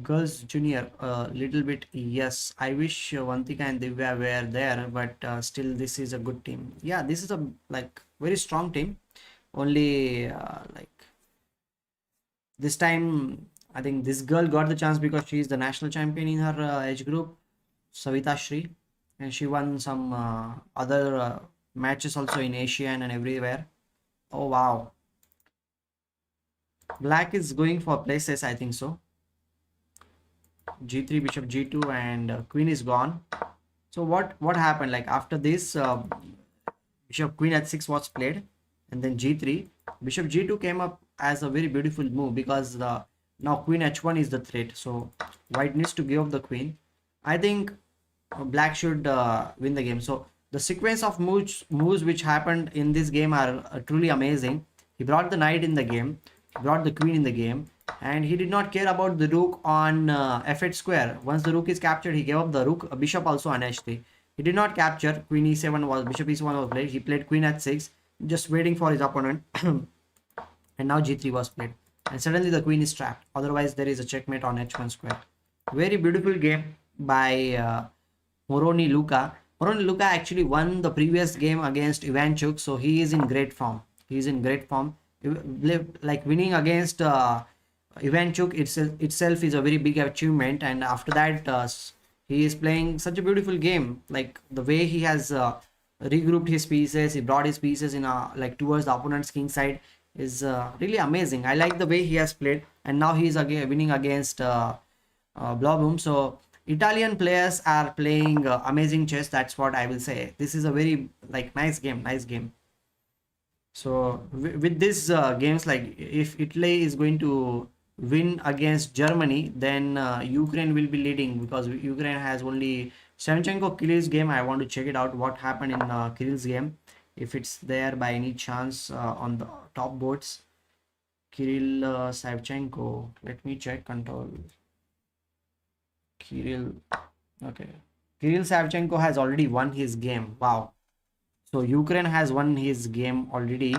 Speaker 1: Girls Junior, a little bit, yes. I wish Vantika and Divya were there, but still, this is a good team. Yeah, this is a like very strong team. Only like this time, I think this girl got the chance because she is the national champion in her age group, Savitha Sree, and she won some other matches also in Asian and everywhere. Oh wow, Black is going for places, I think so. G3, bishop G2, and queen is gone. So what happened? Like after this, bishop queen h6 was played, and then G3, bishop G2 came up as a very beautiful move, because now queen h1 is the threat. So white needs to give up the queen. I think black should win the game. So the sequence of moves which happened in this game are truly amazing. He brought the knight in the game, he brought the queen in the game, and he did not care about the rook on f8 square. Once the rook is captured, he gave up the rook, bishop also on h3. He did not capture. Queen e7 was, bishop e1 was played. He played queen h6, just waiting for his opponent. And now g3 was played, and suddenly the queen is trapped. Otherwise, there is a checkmate on h1 square. Very beautiful game by Moroni Luka. Moroni Luka actually won the previous game against Ivanchuk, so he is in great form. He is in great form. Like winning against Ivanchuk itself is a very big achievement, and after that he is playing such a beautiful game. Like the way he has regrouped his pieces. He brought his pieces in like towards the opponent's king side. Is really amazing. I like the way he has played, and now he is again winning against Blobum. So Italian players are playing amazing chess. That's what I will say. This is a very like nice game, nice game. So with this games, like if Italy is going to win against Germany, then Ukraine will be leading because Ukraine has only Shevchenko Kirill's game. I want to check it out. What happened in Kirill's game? If it's there by any chance on the top boards, Kirill Savchenko. Let me check. Control Kirill. Okay, Kirill Savchenko has already won his game. Wow. So Ukraine has won his game already.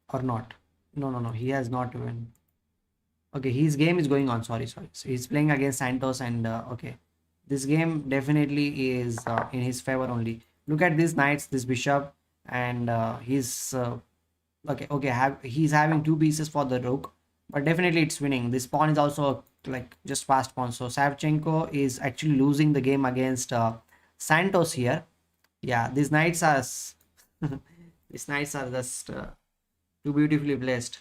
Speaker 1: Or not? No. He has not won. Okay, his game is going on. Sorry. So he's playing against Santos, and okay, this game definitely is in his favor only. Look at these knights, this bishop, and he's okay. He's having two pieces for the rook, but definitely it's winning. This pawn is also like just fast pawn. So Savchenko is actually losing the game against Santos here. Yeah, these knights are these knights are just too beautifully placed.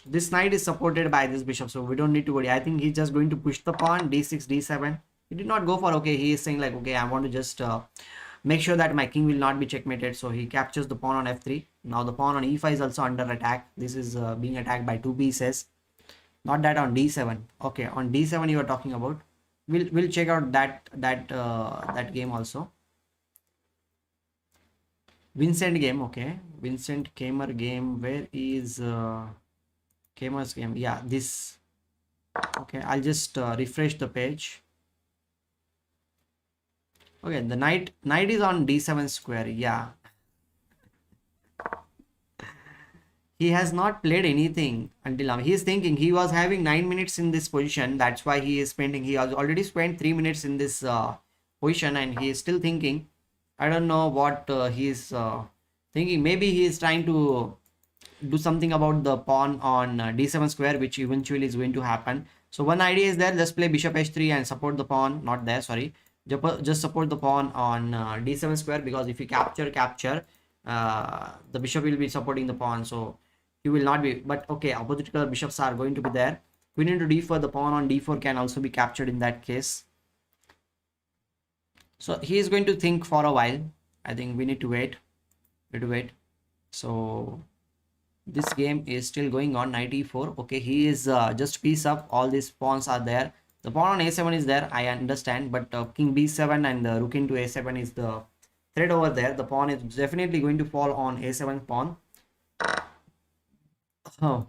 Speaker 1: This knight is supported by this bishop, so we don't need to worry. I think he's just going to push the pawn d6 d7. He did not go for okay. He is saying like okay, I want to just make sure that my king will not be checkmated. So he captures the pawn on f3. Now the pawn on e5 is also under attack. This is being attacked by two pieces. Not that on d7. Okay, on d7 you are talking about. We'll check out that game also. Vincent game. Okay, Vincent Kamer game. Where is Kamer's game? Yeah, this. Okay, I'll just refresh the page. Okay, the knight is on d7 square. Yeah, he has not played anything until now. He is thinking he was having 9 minutes in this position. That's why he is spending. He has already spent 3 minutes in this position, and he is still thinking. I don't know what he is thinking. Maybe he is trying to do something about the pawn on d7 square, which eventually is going to happen. So one idea is there. Just play bishop h3 and support the pawn. Not there. Sorry. Just support the pawn on d7 square, because if you capture, the bishop will be supporting the pawn, so you will not be. But okay, opposite color bishops are going to be there. Queen into d4, the pawn on d4 can also be captured in that case. So he is going to think for a while. I think we need to wait. So this game is still going on. Knight e4. Okay, he is just piece up. All these pawns are there. The pawn on a7 is there, I understand, but king b7 and rook into a7 is the threat over there. The pawn is definitely going to fall on a7 pawn. Oh.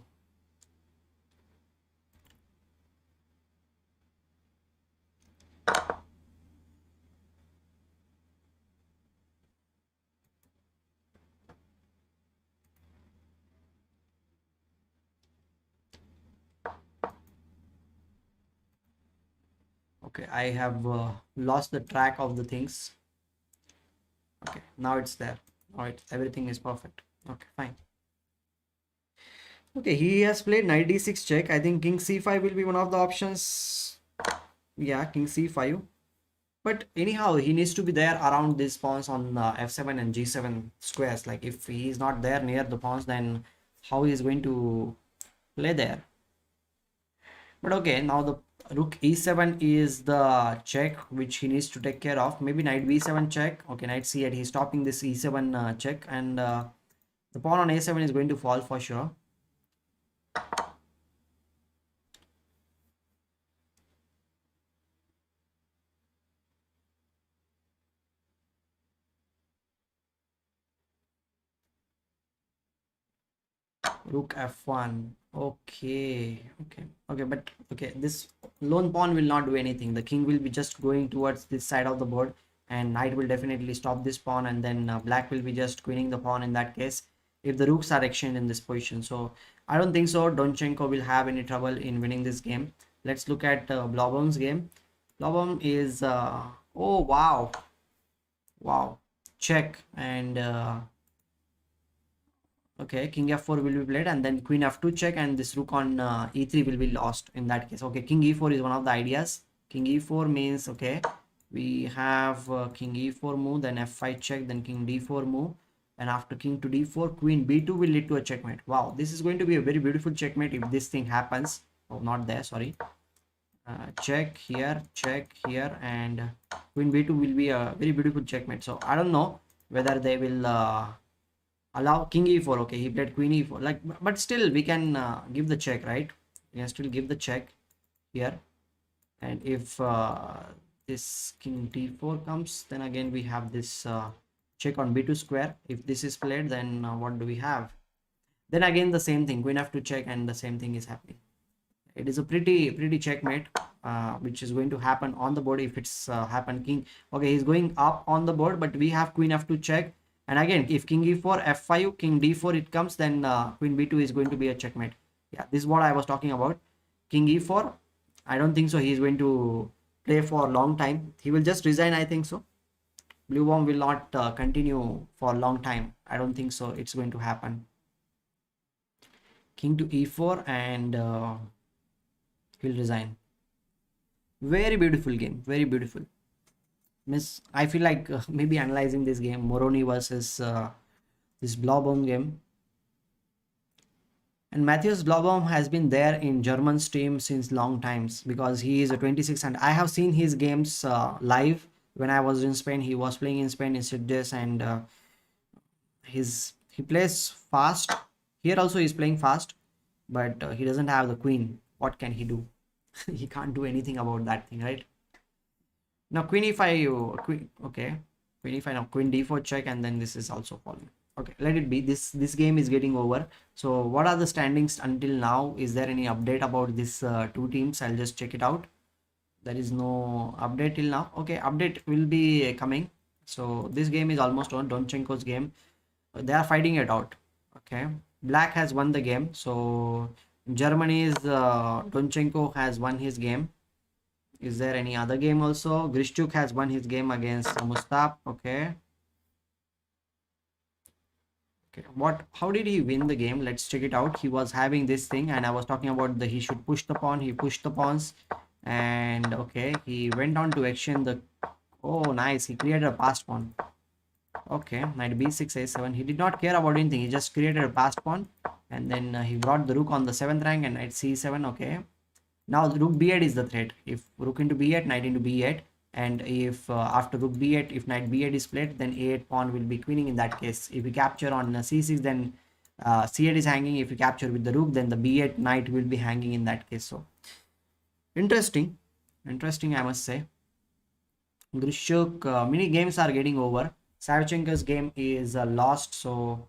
Speaker 1: Okay, I have lost the track of the things. Okay, now it's there. All right, everything is perfect. Okay, fine. Okay, he has played knight d6 check. I think king c5 will be one of the options. Yeah, king c5. But anyhow, he needs to be there around these pawns on f7 and g7 squares. Like if he is not there near the pawns, then how he is going to play there? But okay, now the rook e7 is the check which he needs to take care of. Maybe knight b7 check. Okay, knight c8. He's stopping this e7 check, and the pawn on a7 is going to fall for sure. Rook f1. Okay, but okay, this lone pawn will not do anything. The king will be just going towards this side of the board, and knight will definitely stop this pawn, and then black will be just queening the pawn in that case if the rooks are exchanged in this position. So I don't think so Donchenko will have any trouble in winning this game. Let's look at Blobom's game. Blobom is oh wow, check, and okay, king f4 will be played, and then queen f2 check, and this rook on e3 will be lost in that case. Okay, king e4 is one of the ideas. King e4 means, okay, we have king e4 move, then f5 check, then king d4 move, and after king to d4, queen b2 will lead to a checkmate. Wow, this is going to be a very beautiful checkmate if this thing happens. Oh, not there, sorry. Check here, and queen b2 will be a very beautiful checkmate. So I don't know whether they will allow king e4. Okay, he played queen e4, like, but still we can give the check, right? We can still give the check here. And if this king d4 comes, then again we have this check on b2 square. If this is played, then what do we have? Then again the same thing, queen f2 check, and the same thing is happening. It is a pretty checkmate which is going to happen on the board if it's happened. King, okay, he's going up on the board, but we have queen f2 check, and again if king e4 f5 king d4 it comes, then queen b2 is going to be a checkmate. Yeah, this is what I was talking about. King e4, I don't think so he is going to play for a long time. He will just resign, I think so. Blue bomb will not continue for a long time. I don't think so it's going to happen. King to e4, and he'll resign. Very beautiful game, very beautiful. Miss, I feel like maybe analyzing this game, Moroni versus this Blaubaum game. And Matthias Blaubaum has been there in German stream since long times, because he is a 26, and I have seen his games live when I was in Spain. He was playing in Spain in Sachdev, and he plays fast. Here also he's playing fast, but he doesn't have the queen. What can he do? He can't do anything about that thing, right? Now queen e5, queen, okay, queen e5, now queen d4 check, and then this is also falling. Okay, let it be. This game is getting over. So what are the standings until now? Is there any update about this two teams? I'll just check it out. There is no update till now. Okay, update will be coming. So this game is almost on. Donchenko's game, they are fighting it out. Okay, black has won the game. So Germany's Donchenko has won his game. Is there any other game also? Grishchuk has won his game against Mustap. Okay. Okay, how did he win the game? Let's check it out. He was having this thing, and I was talking about he should push the pawn. He pushed the pawns, and okay, he went on to exchange the, oh nice, he created a passed pawn. Okay, knight b6 a7. He did not care about anything, he just created a passed pawn, and then he brought the rook on the 7th rank, and knight c7. Okay, now the rook b8 is the threat. If rook into b8, knight into b8, and if after rook b8, if knight b8 is played, then a8 pawn will be queening in that case. If we capture on c6, then c8 is hanging. If we capture with the rook, then the b8 knight will be hanging in that case. So interesting, I must say. Grishchuk, many games are getting over. Savchenko's game is lost. So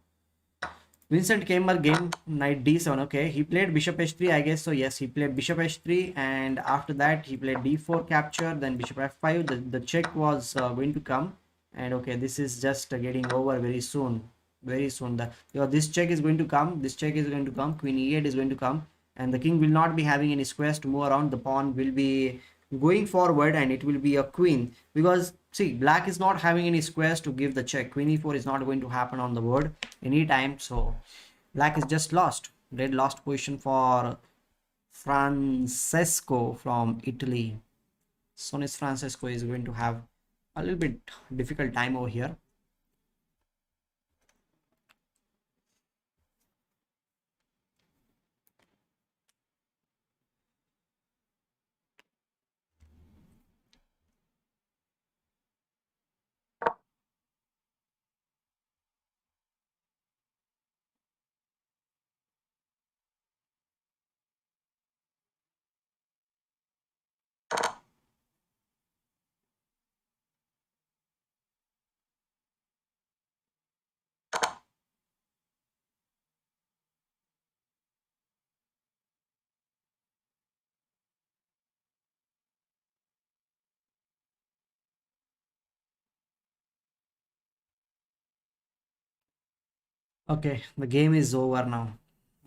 Speaker 1: Vincent Keimer game, knight d7. Okay, he played bishop h3, I guess so. Yes, he played bishop h3, and after that he played d4 capture, then bishop f5. The check was going to come, and okay, this is just getting over very soon. Very soon. This check is going to come. This check is going to come. Queen e8 is going to come, and the king will not be having any squares to move around. The pawn will be going forward, and it will be a queen, because see, black is not having any squares to give the check. Queen e4 is not going to happen on the board anytime. So black is just lost. Red lost position for Francesco from Italy. Sonis Francesco is going to have a little bit difficult time over here. Okay, the game is over now.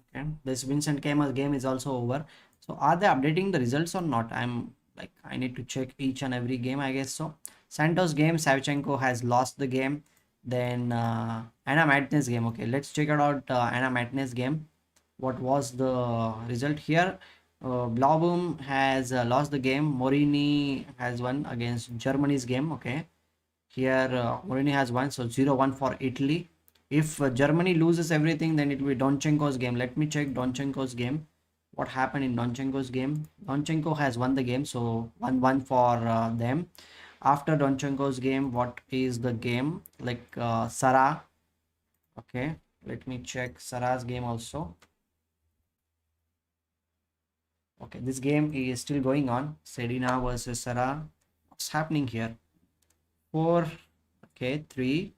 Speaker 1: Okay, this Vincent Keimer's game is also over. So are they updating the results or not? I need to check each and every game, I guess so. Santos game, Savchenko has lost the game. Then Anna Madness game. Okay, let's check it out. Anna Madness game. What was the result here? Blauboom has lost the game. Morini has won against Germany's game. Okay. Here, Morini has won. So 0-1 for Italy. If Germany loses everything, then it will be Donchenko's game. Let me check Donchenko's game. What happened in Donchenko's game? Donchenko has won the game. So 1-1 for them. After Donchenko's game, what is the game? Like Sarah. Okay. Let me check Sarah's game also. Okay, this game is still going on. Sedina versus Sarah. What's happening here? 4. Okay, 3.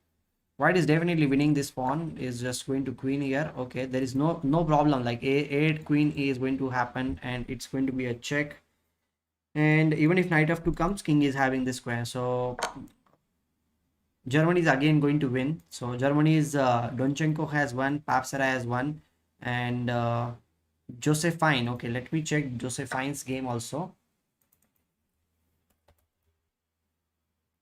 Speaker 1: White is definitely winning this pawn. Is just going to queen here. Okay, there is no problem. Like a8 queen is going to happen, and it's going to be a check. And even if knight f2 comes, king is having this square. So Germany is again going to win. So Germany's Donchenko has won, Papsara has won, and Josephine. Okay, let me check Josephine's game also.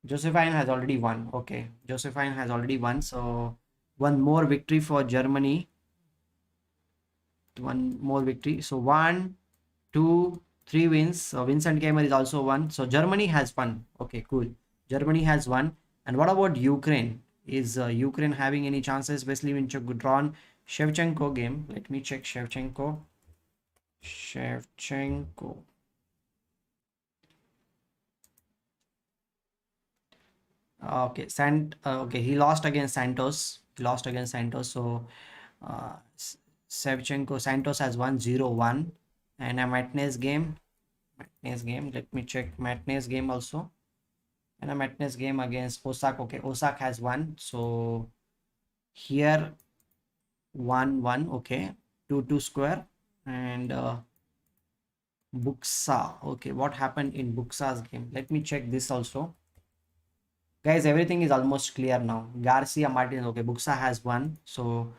Speaker 1: Josephine has already won. Okay, Josephine has already won. So one more victory for Germany. One more victory. So 1, 2, 3 wins. So Vincent Gamer is also won. So Germany has won. Okay, cool. Germany has won. And what about Ukraine? Is Ukraine having any chances? Wesley Winchuk drawn Shevchenko game. Let me check Shevchenko. Okay, okay, he lost against Santos. So Shevchenko Santos has won 0-1. And a Matnez game. Let me check Matnez game also. And a Matnez game against Osak. Okay, Osak has won. So here 1-1. Okay, 2-2 square. And Buxa. Okay, what happened in Buxa's game? Let me check this also. Guys, everything is almost clear now. Garcia Martinez. Okay, Buxa has won. So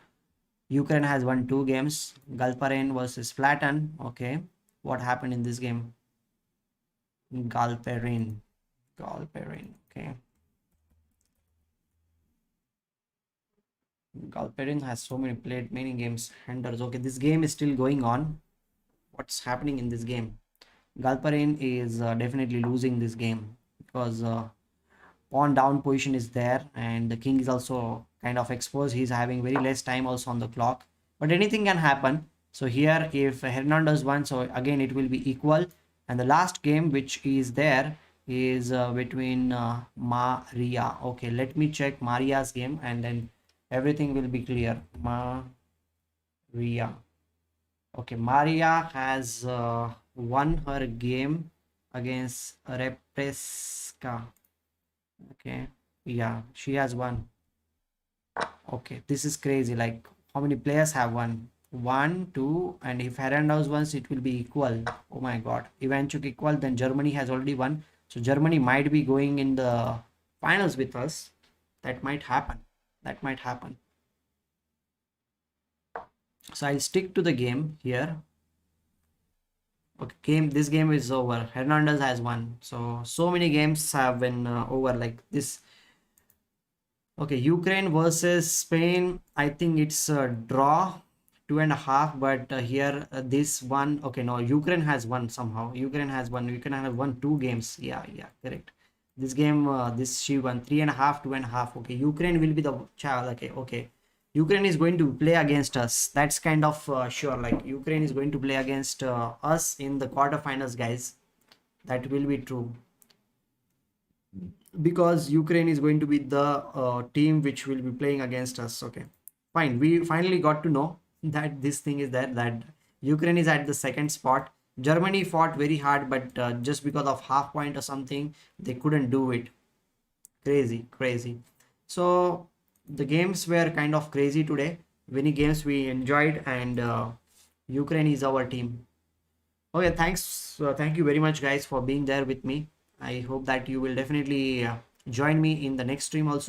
Speaker 1: Ukraine has won 2 games. Galparin versus Flatten. Okay, what happened in this game? Galperin. Okay. Galperin has played many games. Henders. Okay, this game is still going on. What's happening in this game? Galperin is definitely losing this game because pawn down position is there, and the king is also kind of exposed. He's having very less time also on the clock, but anything can happen. So here, if Hernandez won, so again it will be equal. And the last game which is there is between Maria. Okay, let me check Maria's game, and then everything will be clear. Maria. Okay, Maria has won her game against Represka. Okay, yeah, she has won. Okay, this is crazy. Like, how many players have won? 1, 2, and if Hernandez wins, it will be equal. Oh my god, Ivanchuk equal, then Germany has already won. So Germany might be going in the finals with us. That might happen. So I'll stick to the game here. Okay, this game is over. Hernandez has won. So many games have been over like this. Okay, Ukraine versus Spain. I think it's a draw, 2.5. But here, this one. Okay, no, Ukraine has won somehow. Ukraine has won 2 games. Yeah, correct. This game, she won 3.5, 2.5. Okay, Ukraine will be the child. Okay. Ukraine is going to play against us. That's kind of sure. Like, Ukraine is going to play against us in the quarterfinals, guys. That will be true. Because Ukraine is going to be the team which will be playing against us. Okay, fine. We finally got to know that this thing is there, that Ukraine is at the 2nd spot. Germany fought very hard, but just because of half point or something, they couldn't do it. Crazy. So the games were kind of crazy today. Many games we enjoyed, and Ukraine is our team. Okay, thanks. Thank you very much, guys, for being there with me. I hope that you will definitely join me in the next stream also.